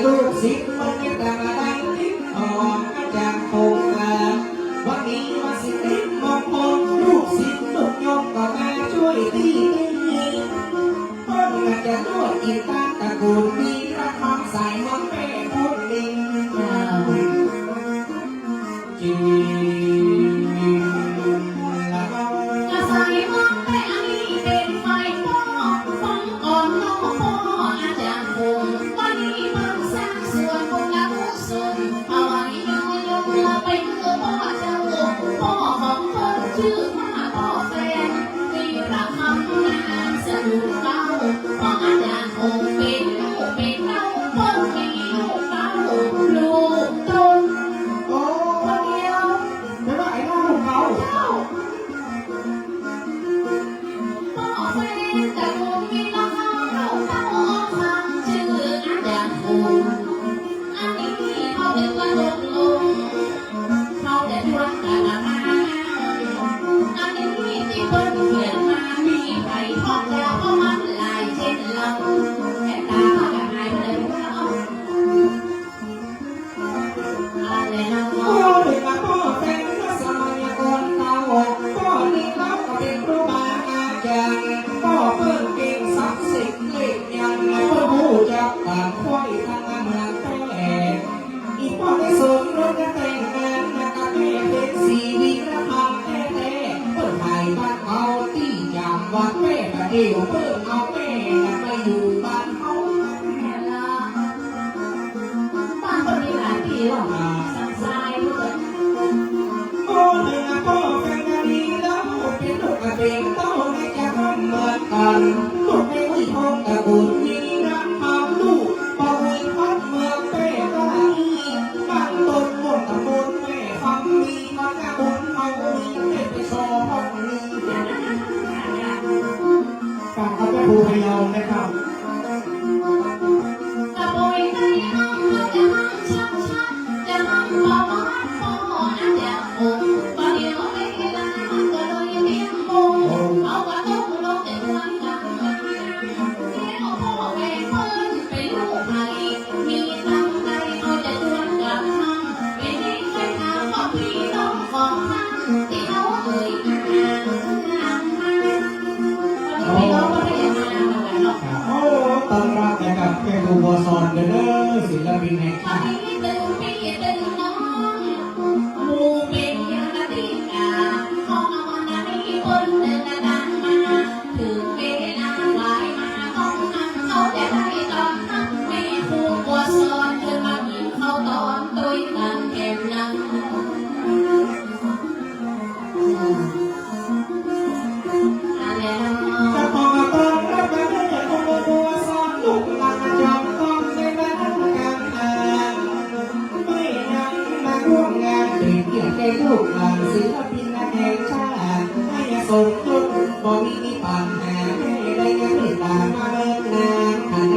ลูกสิมันไม่ต่างอะไรนิดอ่อนก็จากโคงวันนี้มาสิริมงคลลูกศิษย์ลูกโยมก็มาช่วยตีต้นมาจะนวดอีกตาตะกูลมีระคำใส่มนต์แม่พูดลิงจีละเรา จะใส่มองไปอันนี้เป็นไฟพ่อฟังก่อนน้องพ่ออาจารย์คงวันนี้เพิ่งสร้างส่วนคงละกุศลเอาไว้ย้อยลงไปเมื่อพ่อเจ้าพ่อของเพิ่นชื่อว่าพ่อแฟนมีพระคำนามสนุนเล่าพ่ออาจารย์คงเป็นลูกเป็นเต้าเพิ่นมีลูกเต้าลูกตน โอ้ คนเดียว ไม่ว่าไอ้ลูกเขา เจ้าพ่อแฟนแต่คงมีราคาเราเท่าฟังชื่ออาจารย์คงอันนี้เขาเรียกว่าลงลงเขาจะทวงกันมาอันนี้ที่เพิ่นเขียนมามีใครทอดแล้วก็มันลายเช่นเราแค่ตาก็จะหายไปเลยเอาอะไรนะ โอ้เด็กมาพ่อเป็นพระสมัยก่อนเก่าพ่อนี่เขาก็เป็นครูบาอาจารย์พ่อเพิ่งเก่งศักดิ์สิทธิ์เล่นยันเพื่อผู้จับตามควายทางเมืองแต่อีพ่อได้สมรสและแต่งงานกับแม่เป็นสีวิรธรรมแท้ๆเพิ่งไทยบ้านเขาที่จำวัดแม่ประเดี๋ยวเพิ่งเอาแม่มาอยู่บ้านเขา บ้านคนมีหลายปีหรอกสังสายเพื่อน โอ้เด็กพ่อเป็นกันดีแล้วเป็นลูกกระเบนโตในจะทำเหมือนกันลูกไม่วิพงตะบุญมีรักมาลูกปะวิพัดเมืองเป้ก็อีบ้านต้นมนตะบนแม่คำมีมาแค่บนเอามีเป็นไปซอห้องนี้ฝากเขาเป็นผู้พยอมนะครับ กระโปรงในห้องเราจะห้องชัดชัดจะห้องเบาๆพ่ออาจจะคงตอนเดียวไม่เวลามันก็เลยเลี้ยงโมเอากระตุกลงแต่ควงกันมาเลี้ยงพ่อแม่เพิ่นเป็นลูกใครมีตั้งใจเอาแต่ชวนกับทำเป็นเด็กแค่ทางของพี่น้องของท่านที่เขาเอ่ยอ้างมาวันนี้พี่น้องก็ไม่ได้มาเหมือนกันเนาะ โอ้ต้อนรับนะครับเป็นผู้บอสอนเด้อศิลปินแห่ง ตอ ชาน ติ นี้ตึงพี่ตึงน้องหมูเป็นยาติกาของเอาวันไหนคนเดินดังมาถึงเวลาไหวมาของอันเขาจะได้ตอนทักแม่ครูกว่าสอนเธอมาหยิบเขาตอนตัวกันแก่นังอะไรนะ จะพอมาต้อนรับกันได้คงบัวสอนลูกหลานจำต้องในบ้านกัน ยรติแก่ลูกหลานศิลปินแห่งชาติให้สมทุกบ่มีปัญหาให้ได้เงินตามมาเลิกนานขน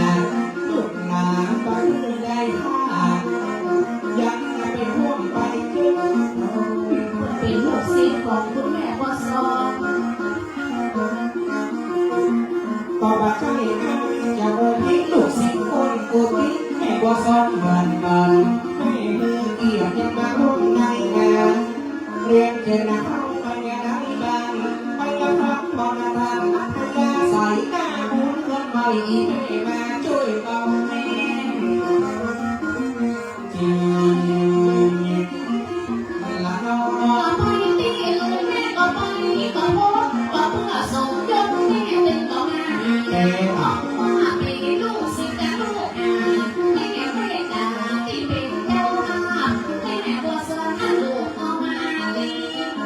าดลูกหลานไปได้ค่ายังเป็นห่วงไปขึ้นเป็นลูกศิษย์ของคุณแม่บัวซอน ต่อมาใจกันอย่าโอพิลูกศิษย์คนโอพิแม่บัวซ้อนเหมือนกันแม่มือเกี่ยวยังมาร่วมในงานเรียนเจนะเข้าไปยังได้บ้างไปยังพักบอลทางอัธยาศัยหน้าบุญเงินใหม่แม่มาช่วยเบาแม่จีละน้อ ไปตีเลยแม่ก็ไปก็พบว่าเพื่อสมยศแม่เป็นต่อมา แก่อ่ะ ว่าเป็นลูกศิษย์และลูกอาแม่แม่ตาที่เป็นเจ้าภาพแม่บัวซอนลูกเอามาดี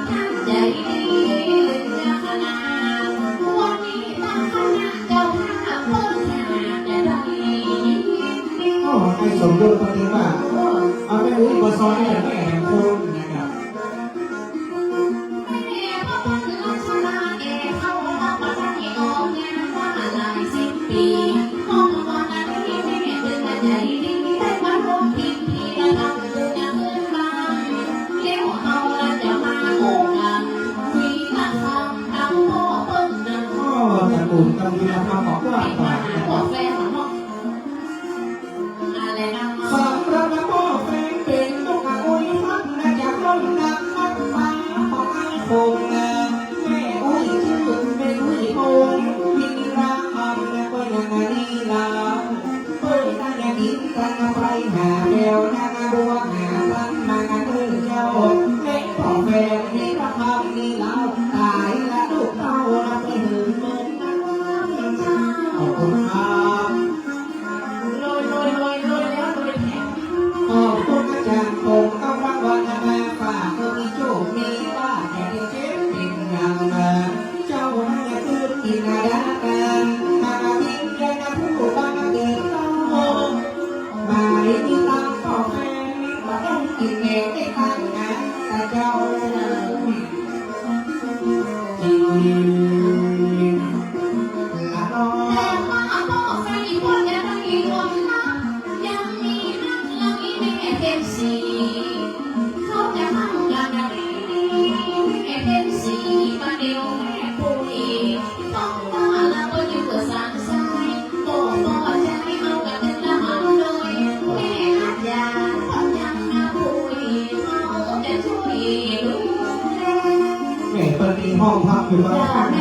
ท่านใจดีเจ้าคณะวันนี้ตั้งคณะเจ้าภาพเพิ่มขนาดจะได้ ก็ให้สมดุลปฏิบัติเอาไปอุ้ยบัวซ้อนให้แม่แห่งคนนะครับ แม่พ่อเป็นราชาเอกเข้ามาปัตตานีออกงานว่าหลายสิบปีห้องนอนนั้นที่แม่เป็นใจดีได้มาร่วมพิธีระดับตัวเงินบางเลี้ยวเอาละจะมาโอ้กันวีละคำทำพ่อเพิ่งเดิน ก็ตระกูลกำวีรธรรมบอกว่า ไปหาพ่อแฟนของน้องอะไรนะ สำหรับพ่อแฟนเป็นลูกอาอุ้ยพักนะจากต้นนักพักฟ้าของไอ้คงนะแม่อุ้ยชื่อเป็นอุ้ยพงพิราคำและก็ยังนีลาเฮ้ยน่าจะกินกันไปหาแมวนางบัวหาพันมางานเรื่องเจ้าแม่พ่อแฟนนี่ละคำนี่เราตายละลูกเต้าละไปถึงเมืองนะขอบคุณครับ โรยแล้วโรยแผง ขอบคุณอาจารย์คงต้องรางวัลมาฝากเธอมีโชคมีว่าแต่ที่เช็ดเป็นอย่างเจ้าหน้าที่กินอาดากันมาทิ้งแย่นะผู้บังเกิดต้องมาเรียนตามพ่อแม่มาต้องกินเองได้ทางงานแต่เจ้าจริงละน้อ แต่ว่าพ่อแฟนอีกคนยังมีคนรักยังมีรักแล้วอีแม่เป็นสีเขาจะทำกันอะไรแม่เป็นสีประเดี๋ยวแม่ปุยต้องว่าแล้วก็อยู่กับสามสายโอ้พ่อใจเอากันเป็นละหันเลยแม่อาจจะต้องยังนะปุยเขาจะช่วยดูแล แม่เปิดมีห้องพักอยู่บ้านข้างใน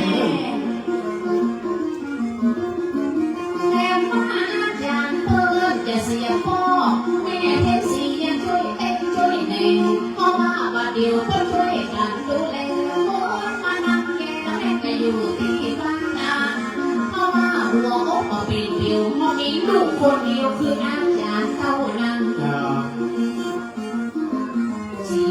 แต่ว่าอาจารย์เปิดจะเสียพ่อแม่เทศสียังช่วยเอ็นช่วยเน่งเพราะว่าบาดเดียวก็ช่วยกันดูแลโอ้มานั่งแก่แม่ก็อยู่ที่บ้านนาเพราะว่าหัวอกก็เป็นเดียวมอมีลูกคนเดียวคืออาจารย์เท่านั้นจี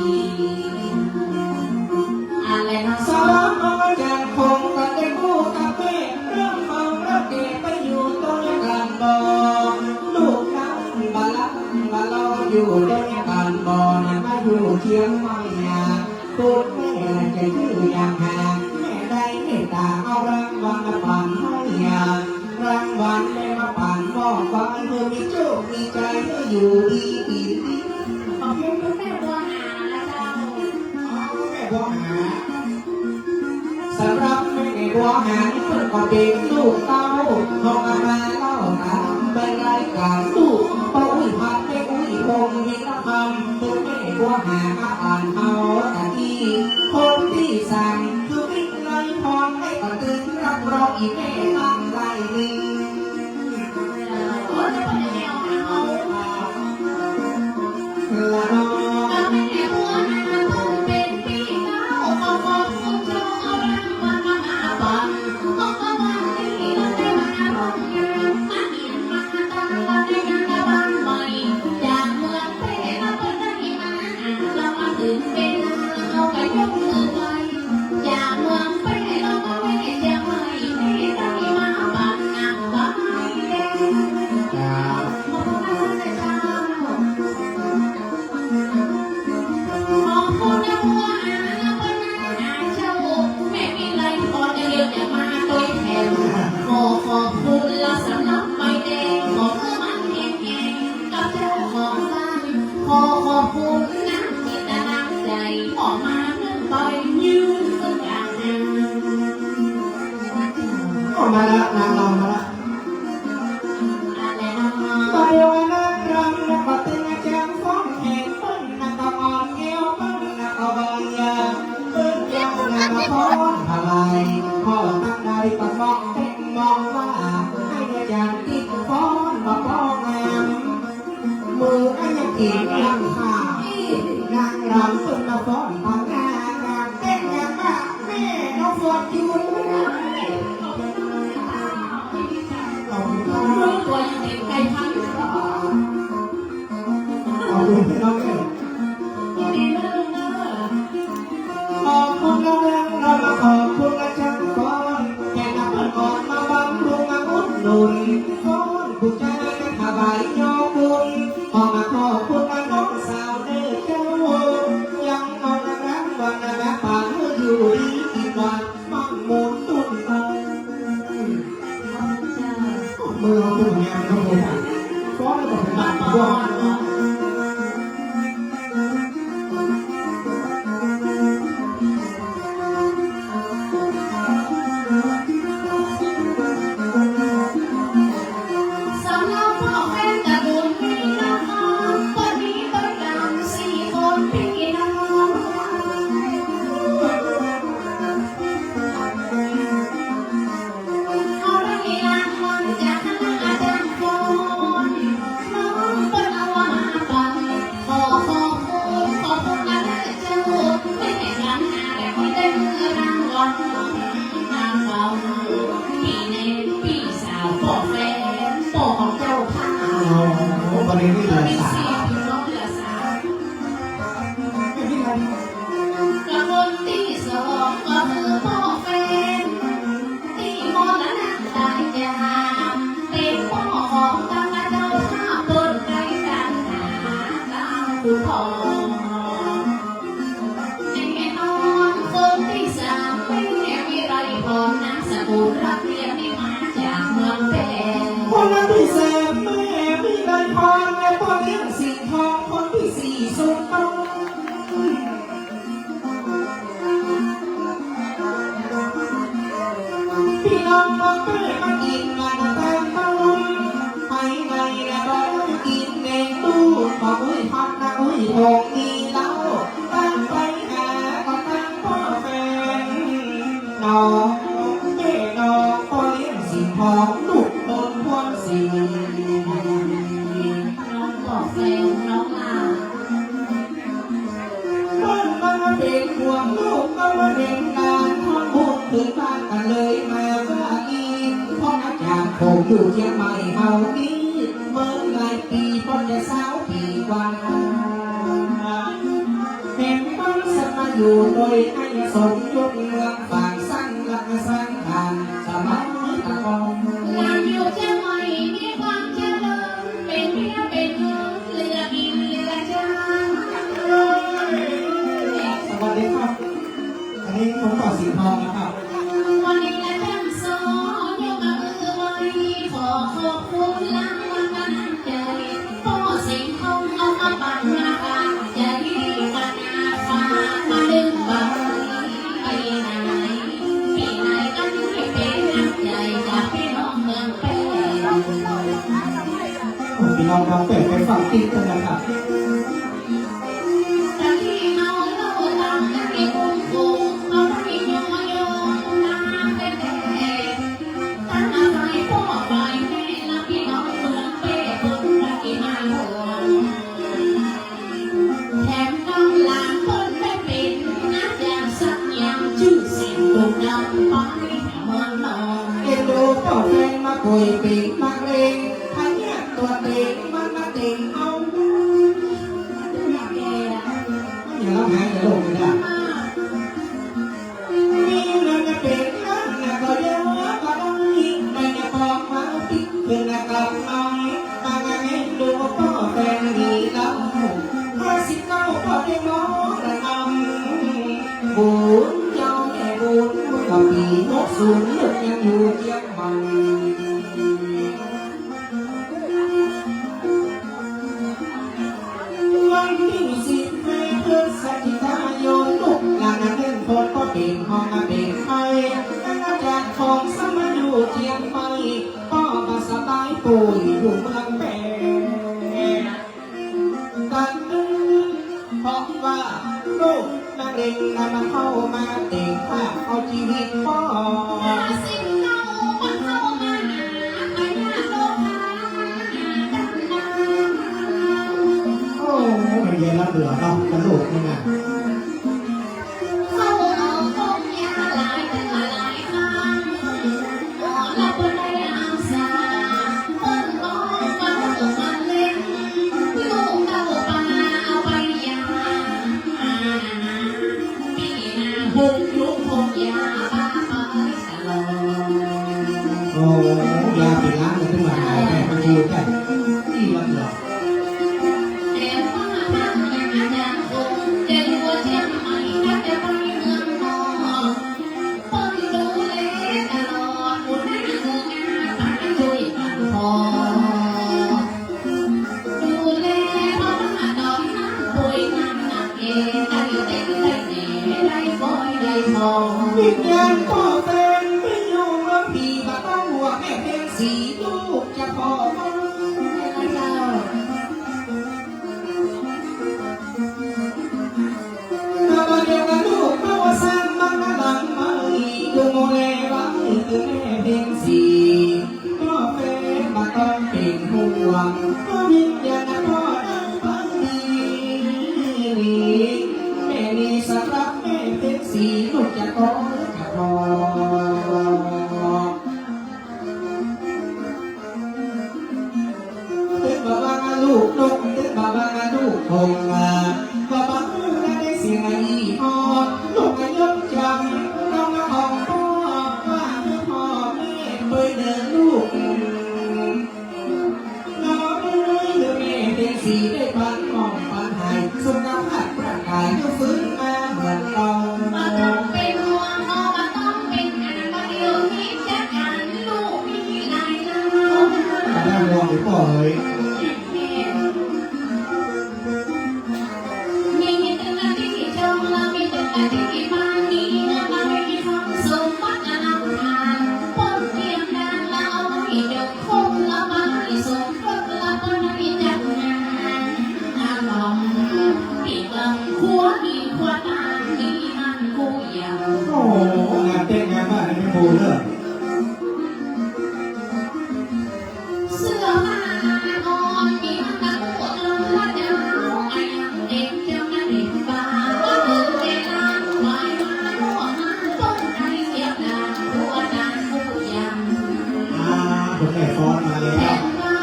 อะไรนะ สามอาจารย์คงกันได้คู่กับแม่เรื่องเมาแล้วเก็บไปอยู่ต้นกันบ่ลูกนั้นบาลังบาลออยู่ต้นกันบ่เนี่ยมาอยู่เชียงใหม่พูดแม่จะชื่ออย่างหาแม่ได้เมตตาเอารางวัลมาปั่นให้รางวัลได้มาปั่นบอกว่าเมื่อมีโชคมีใจเมื่ออยู่ดีกินดี ขอบคุณคุณแม่บัวหาและเจ้า แม่บัวหาสำหรับแม่บัวหาเพิ่นก็เป็นลูกเต้าพอมาเล่าตามบรรยายการลูกป้าอุ้ยพัดแม่อุ้ยคงมีละคำตัวแม่บัวหามาอ่านเอาตะกี้คนที่สั่งคือวิ่งไล่พรให้ก็ตึงรับรองอีแม่ตั้งไล่ลิง โอ้ยจะเป็นแนวเอา ละน้อ ก็แม่บัวหาคนเป็นพี่น้องก็บอกคุณเจ้าเอารางวัลมาหาบังก็วันนี้เราได้มาร่วมงานมาเรียนมาตั้งเราได้งานบ้านใหม่จากเมืองเพชรเราก็ได้มาเรามาถึงเวลาเราก็ยกมือไหว้จากเมืองเพชรเราก็ไม่ได้จะไม่ได้มาบ้านนางบ้านเด็ก ครับ ขอบคุณมากเลยเจ้า กินหลังคานางรำเพิ่งมาฟ้อนทางงานเต้นอย่างมากแม่น้องฟอนอยู่เอาตัวยังเด็กไก่พันธุ์ เอาดูให้น้องเลย ดีเลิศเนอะ ขอบคุณนะแม่เรามาขอบคุณนะจังฟอนแค่นับมันก่อนมาบำรุงมาอุดหนุนฟอนผู้ใจกันถวายยอบุญขอมาขอบคุณนะน้องสาวเด้อเจ้ายังนอนรักวันนะป่าเมื่ออยู่ดีอีกวันมั่งมูลตุนไปเมื่อเราเป็นงานก็ไม่ได้ฟ้อนแล้วก็เป็นบ้านฟ้อน สำหรับพ่อแฟนตระกูลพี่น้องคนนี้ต้องการ4 คนพี่น้องเอาได้รางวัลจากคณะอาจารย์คนน้องเปิ้ลเอามาฟังขอขอบคุณนะเจ้าไม่ได้งานหาแต่ไม่ได้รางวัลนางเบาพี่เนตพี่สาวพ่อแฟนพ่อของเจ้าค่ะ ประเด็นนี้เหลือ มี สา สี่ ม พี่น้องเหลือ3 ไม่พี่ทัน กระคนที่2ก็คือพ่อแฟนที่มรณะตายจากเป็นพ่อของตาเจ้าข้าบนไกลกันหาตามผู้พ่อแม่น้องคนที่3เป็นแม่วิไรพรนามสกุลรักเรียนที่มาจากเมืองแพร่ คนนั้นที่แสบแม่พี่ได้พรและพ่อเลี้ยงสิ่งทองคนที่สี่สุดต้องพี่น้องมาเปิดมากินมาแตงต้มไปในและบ่ได้กินเองตู้ขออุ้ยพัดนะอุ้ยทองมีเล้าตั้งไปหาก็ตั้งพ่อแฟนน้องแม่น้องพ่อเลี้ยงสิ่งทองลูกตนพรสี น้องบอกแฟนน้องลา บ้านมาเป็นห่วงลูกก็มาเด็กนานทอดบุญถึงบ้านกันเลยมาว่าอีพ่อนักจากผมอยู่เชียงใหม่เฮานี้เมื่อหลายปีพ่อจะสาวปีกว่าเห็นบ้านสมาอยู่โดยให้สมยศเมืองฝากสั้นลักสร้างทานสมัยตะกอง งานอยู่เชียงใหม่มีความเจริญเป็นเมียเป็นเงินเรือบินเรือจ้าง สวัสดีครับ อันนี้ผมต่อสีทองนะครับ วันนี้และท่านสอนยกมือไว้ขอขอบคุณรางวัลน้ำใจพ่อสิงห์ทองเอามาบัตรนะคะใจดีกันอาฟ้ามาดึงใบไปไหนพี่ไหนกันไม่เป็นน้ำใจจากพี่น้องเมืองแพร่ ผมพี่น้องเราเปิดไปฟังติ๊กกันนะครับ แต่ที่เอาเล่าตามกันในกรุงกรุงเอาได้ยอโยนาเป็นแด่ตั้งอะไรพ่อฝ่ายแม่และพี่น้องเมืองเป้คนรักที่มาห่วงแถมน้องหลานคนได้เป็นนักอย่างสักอย่างชื่อเสียงโด่งดังไปเมืองนอง เอ็นดูเจ้าแฟนมาคุยปีกมาเร่งให้เนี่ยตัวเด็กมันมาเด็กเอาอย่าละหายจะลงเลยนะมีเงินจะเป็นนั่นนะก็เยอะก็ต้องยิงไม่จะบอกมาติดเป็นนะกับน้องมางานนี้ดูพ่อแฟนดีแล้ว59พอได้น้องระนำบุญเจ้าแม่บุญกับปี60เลือกยังอยู่เชียงใหม่ วันที่10 พฤศจิกายนลูกหลานเล่นคนก็เป็นห้องเป็นไข้อาจารย์ของสมัยอยู่เชียงใหม่พ่อมาสบายป่วยอยู่เมืองแปรกันเพราะว่าลูกนักเรียนมันเข้ามาเตะข้าเอาชีวิตพ่อ สิ่งเก่ามันเข้ามาหาไม่น่าโลภะกันนะ โอ้ เย็นแล้วเหลือต้องกระดูกนี่ไง เขาเอาคงยาหลายแต่หลายครั้งแล้วคนใดอาสาคนมองมาตัวมันเล่นลูกเต่าปลาเอาไปยาปีหน้าบุกลุกคงยาบ้าไปฉลอง โอ้ยาปิดร้านเลยขึ้นมาไหนแม่ไปดูแค่ที่วันเหรอ แต่ว่าทางยังคงเดินหัวเทียมไม่นับจะไปเมืองนอกคนดูแลตลอดคนหน้าเมืองงานไปช่วยกันพอดูแลพ่อมาดอกน้ำป่วยน้ำหนักเองได้เต็มได้แน่ได้คอยได้พอ วิญญาณพ่อเป็นไม่อยู่ว่าพี่มาต้องหัวแม่เพลงสีลูกจะพอฟัง เจ้า มาบ้านเดียวกันลูกมาว่าสร้างบ้านมาหลังมาอีกดูโมเลบ้างคือแม่เพลงสีพ่อเป็นมาต้องเป็นห่วงพ่อวิญญาณพ่อดังฟังดีแม่นี่สำหรับแม่เพลงสีลูกจะขอจะพอ ตึกบ้านลูกนกตึกบ้านลูกคงมาบ้านได้เสียงอีพอลูกก็ยกจำน้องมาของพ่อว่าพ่อแม่เคยเดินลูกน้องเลยแม่เป็นสีได้ปันมองปันหายสุขภาพร่างกายก็ฟื้นมาเหมือนเก่า มาต้องเป็นห่วงพ่อมาต้องเป็นอันมาเดียวคิดจะกันลูกมีหลายน้ำ แต่ได้มองหรือเปล่าเฮ้ย มีแต่หน้าที่จงและมีแต่หน้าที่บ้านนี้และไม่มีความสมบัตินำทางพ้นเพียงดานละเอาให้เดียวคงละมาให้สมรสละก็ไม่จัดงานอารมณ์ปีกลำหัวมีขวดน้ำมีหันกูยาว โอ้งานเต้นงานบ้านไม่พูดเลย เสื้อผ้าอ่อนมีทั้งปวดลงและดาวไอ้ยังเด็กเจ้าหน้าเด็กบ้าว่าถึงเวลาไหวมาหัวหาต้นไทยเสียบดาหัวดานผู้ยัง ผมแม่ฟ้อนมาเลยค แต่ รับ มา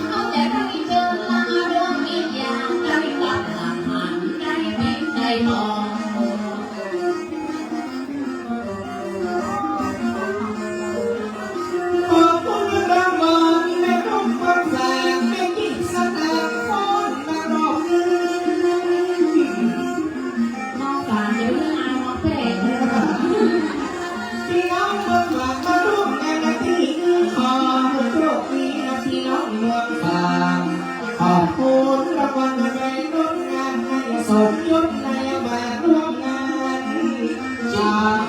เขาจะได้เจอละดวงวิญญาณได้กลับหลังหันได้เป็นได้มอง ขอบคุณรางวัลแม่ต้องฟังแสงแม่ยิ่งแสดงฟ้อนมารอบนึง มองฝ่าเดี๋ยวเรื่องอายมองแปลก พี่น้องเมืองหลังมาร่วมงานที่ขอโชคดีนะพี่น้องเมืองฝางขอบคุณรางวัลแม่ร่วมงานให้สมยศในมาร่วมงานจาก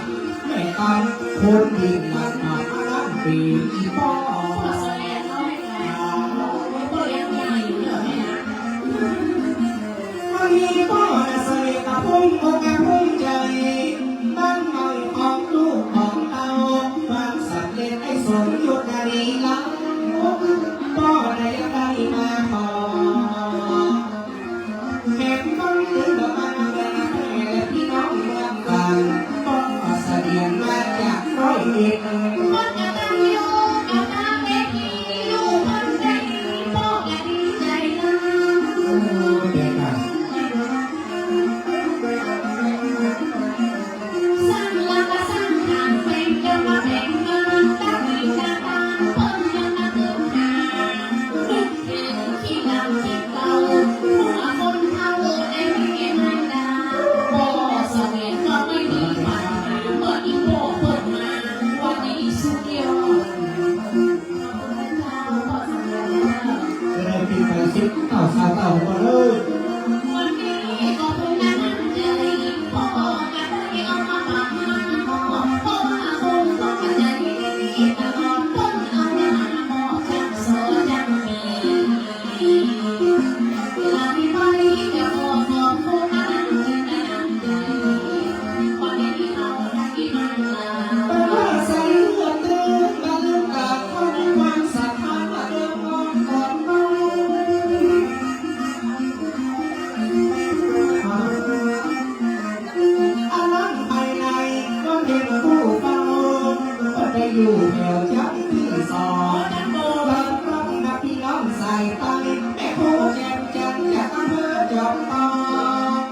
แม่ตามคนดีมันมาล้านปีอีป้อ ขอแสดงเขาให้แก่ไม่ก็ยังใหญ่อยู่เหรอแม่นะ วันนี้พ่อจะใส่ตะพุ่งอกพุ่งใจบ้านใหม่ของลูกของเราบ้านสัตว์เลี้ยงให้สมยุทธนารีล้ำพ่อได้ได้มาพอเห็นต้นถึงดอกไม้แดงแม่และพี่น้องเมืองกันพ่อเสด็จมาจากร้อยเอ็ด คนจะตั้งอยู่กับทางเวทีลูกคนใจพ่อแกดีใจนะ เด็กอ่ะ จบต้อง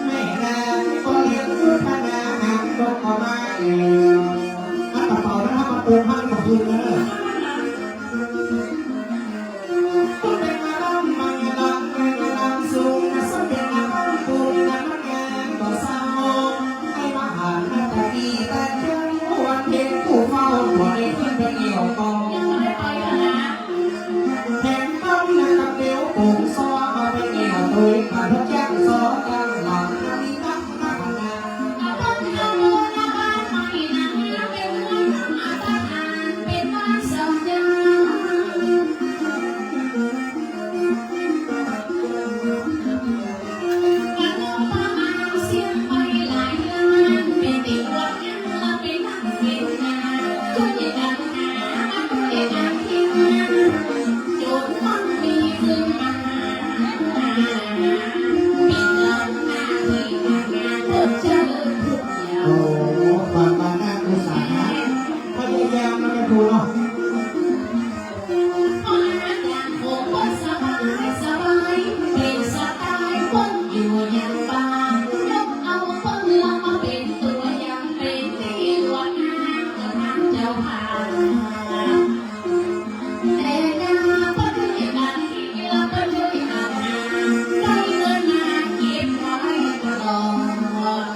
แม่นางก็เลี้ยงลูกพนาหางตกออกมาเองถ้ากระเป๋าแล้วถ้ามาปูมันก็คืนเลยต้องเป็นมาล้ำมันลำเป็นลำสูงนะสักเป็นลำปูนะมันงามต่อสาวให้มาหาหน้าตาดีแต่เจ้าวันเพ็ญผู้เฝ้าหัวในขึ้นไปเกี่ยวกอง ยังไม่ได้ไปนะ แทงต้นและกับเดียวปูซ้อมาไปเกี่ยวตุยกับทุกแจ้งซ้อกันหลังมีนักนักงาน ต้นข้าวโพดหน้าบ้านไม่นานเป็นวันอาตาหารเป็นวันสัปดาห์การลงมาเสียงไปหลายล้านเป็นติดรถยังละเป็นทางเป็นงานช่วยกันหาช่วยกันทิ้งจนมันมีขึ้นมาปิดลำหน้าที่งานเถิดเชิญทุกอย่าง โอ้ความมาหน้าอุตสาหะพยายามมันจะถูกเนาะ พออาจารย์ผมว่าสบายสบายเป็นสไตล์คนอยู่อย่างบ้านยกเอาเพิ่งลงมาเป็นตัวอย่างเป็นที่หลวงงานกับทางเจ้าภาพแต่ดาก็ด้วยกันที่เราก็ช่วยกันได้เงินมาเก็บไว้ตลอด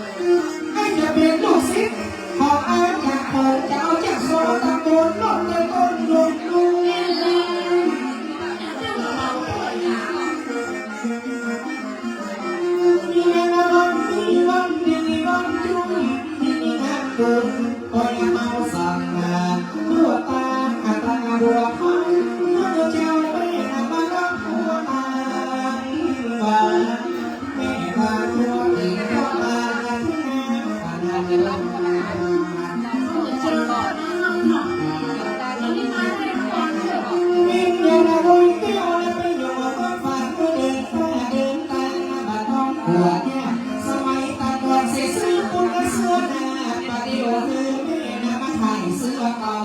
ให้จะเป็นลูกศิษย์ของอาจารย์เปิดเจ้าจากโซตะโกนลดเลยต้นลงลูก เวลาจะเบาด้วยนะ มีวันมีวันมีวันจุ่มมีงานบุญก็ยังเมาสั่งงานรัวตาอัตราบัวพันเมื่อเจ้าไม่นำมารับหัวตาว่าแม่ตาตัวตีก็ตากันขนาดลำบาก เชิญก่อนนะน้องๆวันนี้มาให้ทุกคนเถอะ วิ่งเดินโดยเที่ยวและไปอยู่ก็ฝากก็เดินฟ้าเดินตามมาบ้านท้องหัวเนี่ยสมัยตาก่อนเสียซื้อปุ่นและเสื้อหน้าปฏิโอคือแม่นำมาถ่ายเสื้อเก่า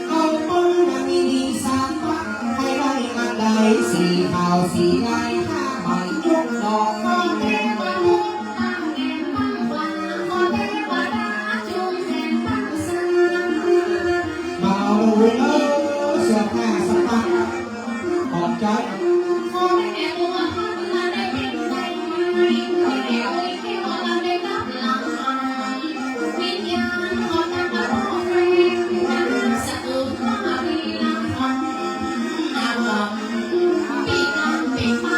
เอาปืนน่ะมีดีสามปักให้ได้งานใดสีขาวสีลายห้าใบยกดอก ขอเทวดาตั้งแห่งตั้งฟ้าขอเทวดาจุงแห่งตั้งสรร มาเลยเสื้อผ้าสตั๊กขอบใจ ขอให้แก่ตัวท่านละได้เป็นใจใหม่ขอให้เอาอีกที่ว่าละได้รับหลังวิญญาณขอตั้งมาร้องเพลงดังสะอื้นว่ามีลำพันอารมณ์ปีนั้นปีมา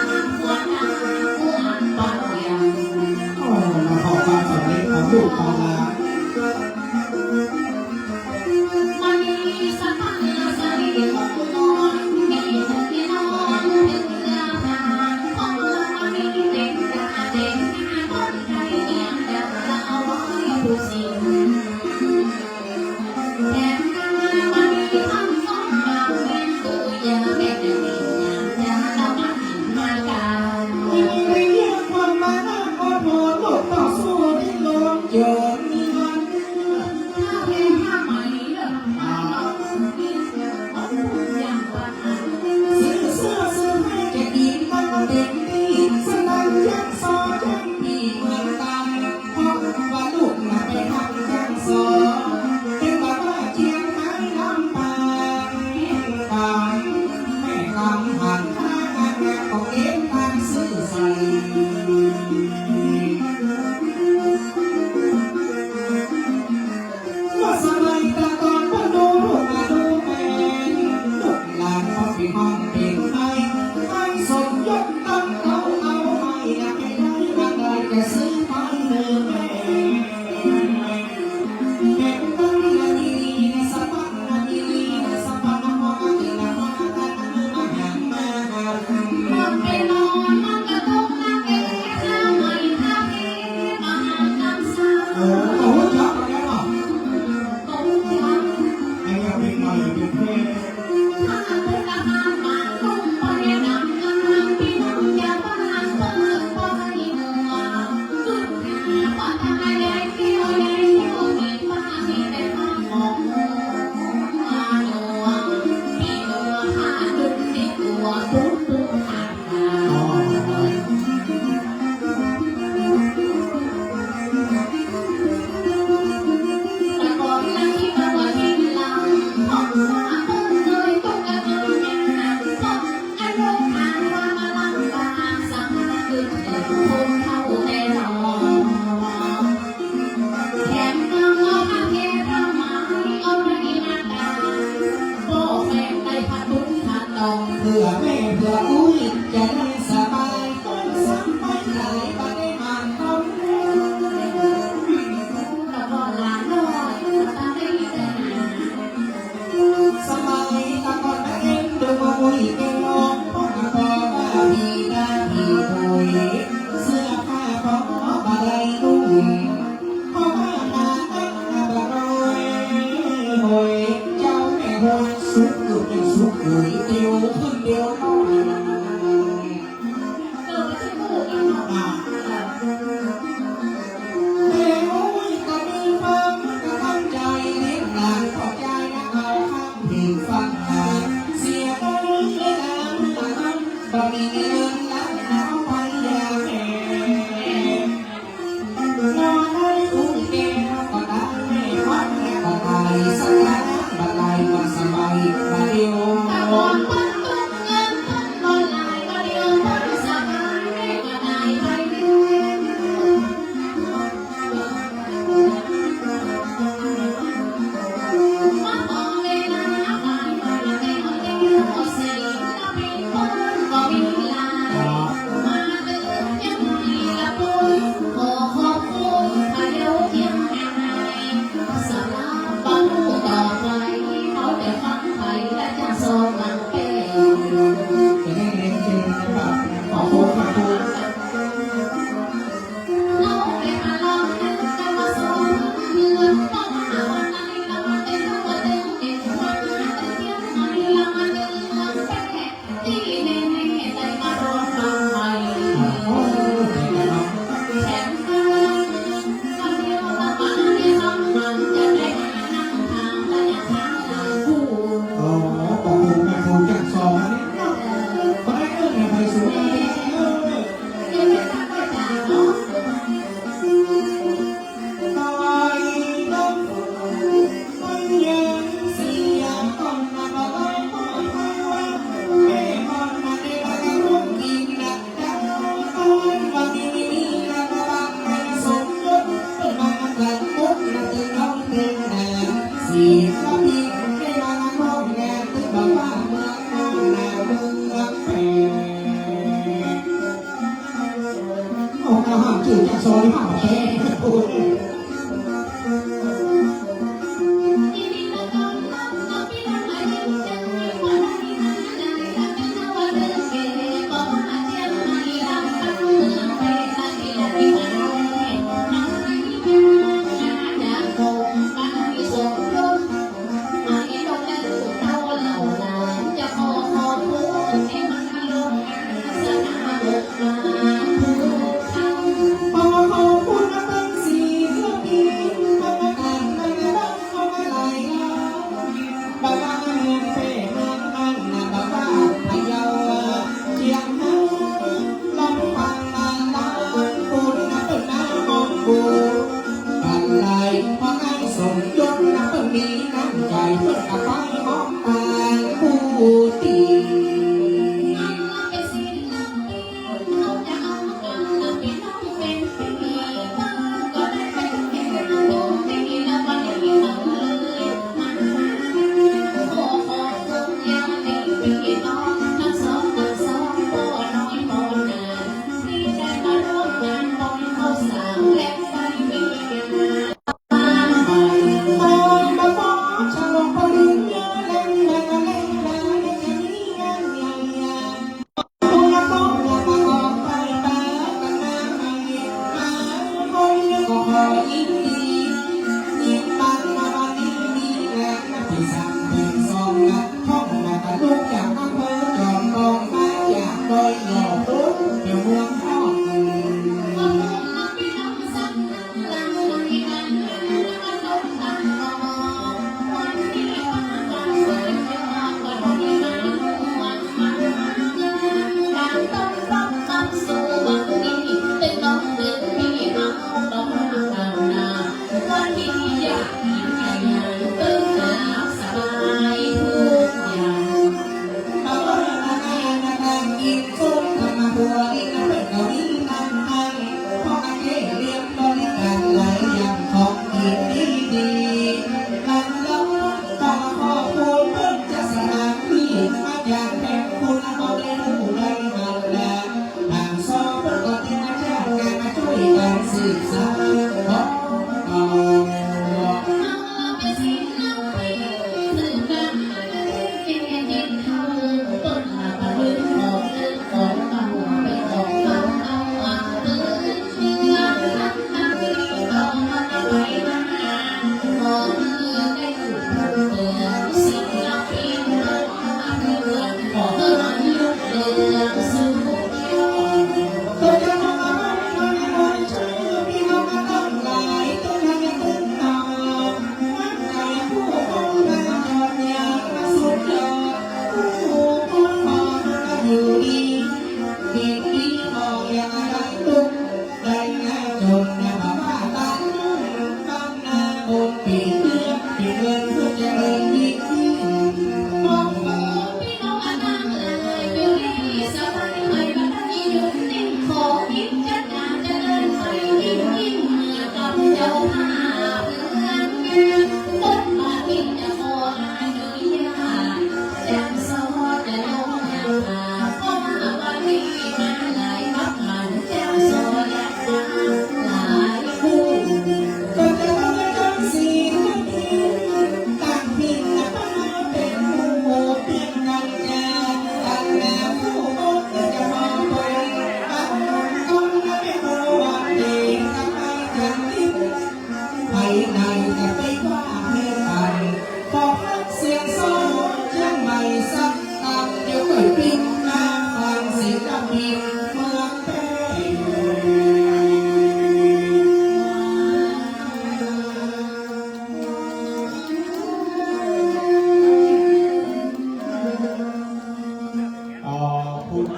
ออุ้ยจะได้สบายต้องซ้ำไม่ไหลมาได้มันทำเรื่อง ตะบอนหลานน้อยตาไม่ได้สมัยตะก่อนนะเอ็มดูมาอุ้ยเป็นน้องพ่อกับพ่อว่าพี่นาพี่ปุยเสื้อผ้าพ่อบาลัยนุ่งพ่อมาหาตั้งมาบารอยหอยเจ้าแม่หอยสุกอยู่เป็นสุกอยู่เดียวขึ้นเดียวน้อย เกิดขึ้นเมื่อกี้เนาะ แม่โอ้ยก็มีความกำลังใจเลี้ยงหลานขอบใจนะเอาข้ามเพลงฟังมาเสียงโอ้ยเลยนะบ่มีเงินแล้วเอาไปยาแก่นอนให้อุ้งแก้วก็ได้ไม่วัดก็ได้สักครั้งบัดไลมาสบายมาเดียว ตะบอนคนตุกเงินคนบอนหลายก็เดียวคนสบายก็ได้ไปเรื่อยมาพอเวลาไปมาแล้วไม่เอาเดียวเสียแล้วมีคนก็มีลามาเดินยังมีละปุยขอขอบคุณพระเดียวเทียงหายสำหรับฟังต่อไปเขาได้ฟังไปและจะส่งหลังเป็น จะได้เรียนจริงนะครับขอบคุณครับคุณ เอาไปหาลองให้จะมาส่งเงินต้องหาวันไหนแล้วมาเต้นมาเต้นเด็กมาเที่ยวมาแล้วมาเดินมาแปะที่แน่ๆได้มารถฟังใหม่ โอ้ยนะครับ แถมก็คำเดียวมาฟังให้ฟังมันจะได้หานั่งทางและอยากหาหลายคู่ โอ้ขอบคุณแม่ครูจากซองนี่ไปไปสู่ ยังไม่ทันได้ด่าเนาะ ตายต้องมันยังเสียงต้องมาบอกว่าแม่มอนมาในบ้านรุ่งกินนักจังวันนี้นักบังไม่สมยศมากันมุกนักน้องเพลงแหนเสียงพี่ได้มาร้องแงตึกบอกว่าเมืองน้องนาเมืองแพง โอ้กระหังจืดจากซอยผ่าแพ้โอ้ย ยินดีต้อนรับน้องพี่น้องหลายท่านจะมีความดีนั้นได้และเป็นเจ้าวันเดิมเก๋บอกมาเที่ยวมาลีลาตั้งเมืองไปละที่ละที่มาน้องไม่มีปัญหาจากคงบ้านมีสมรสมาเอ็นดงและเราเหล่านั้นจะขอขอบคุณที่มาลงสนามบกมาผู้ทำ ขอขอบคุณนะเป็นสีเลือดีมาอ่านมาบ้างเข้ามาไหลบ้านเมืองเฟ่เมืองนั่นนะบ้านพะเยาเชียงใหม่ลำปางมาลานปูนะเป็นน้ำมองปูบ้านไหลพอให้สมยศนะเป็นมีน้ำใจเพื่อกระไปมองตาผู้ตี เป็นศิลปินเขาจะเอากันแล้วพี่น้องเป็นปีบ้างก็ได้เป็นเอกลักษณ์ปีแล้ววันนี้มาเลยมาขอขอบคุณอย่างนี้พี่น้องทั้งสองพ่อน้อยพ่อนาที่ได้มาร่วมงานบนข้าวสารและไฟมีงานบ้านใหม่ ตอนมาบอกฉลองปริญญาเล่นเล่นเล่นเล่นเล่นอย่างนี้อย่างอย่างอย่างตัวละครละมาออกไปตากันมาให้มาคนก็ขอยินดียินบังมาวันนี้ดีแหละนะพี่สั่งเพลงสองนะท่องมาตะลุกจากอำเภอจอมทองมาจากดอยหล่อปุ๊บเดี๋ยวเมืองทอง ขอบคุณพี่น้องสักหลังให้กันแล้วก็ต้องทำต่อวันนี้มาวันสวยเยอะกว่าที่มาวันมาการต้อนรับเข้าสู่วันนี้เป็นน้องเป็นพี่น้องต้องรักกันนะวันนี้อยากกินอะไรตื่นหลับสบายทุกอย่าง มาว่านานานากินส้มทำมาบัวนี่นะเป็นเกาหลีนั่นให้พ่ออาเจเรียมบริการหลายอย่างของกินดีดีกันแล้วต้องขอบคุณเพื่อนจะสนามพี่มาจากแห่งคุณเอาได้รู้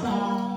จอง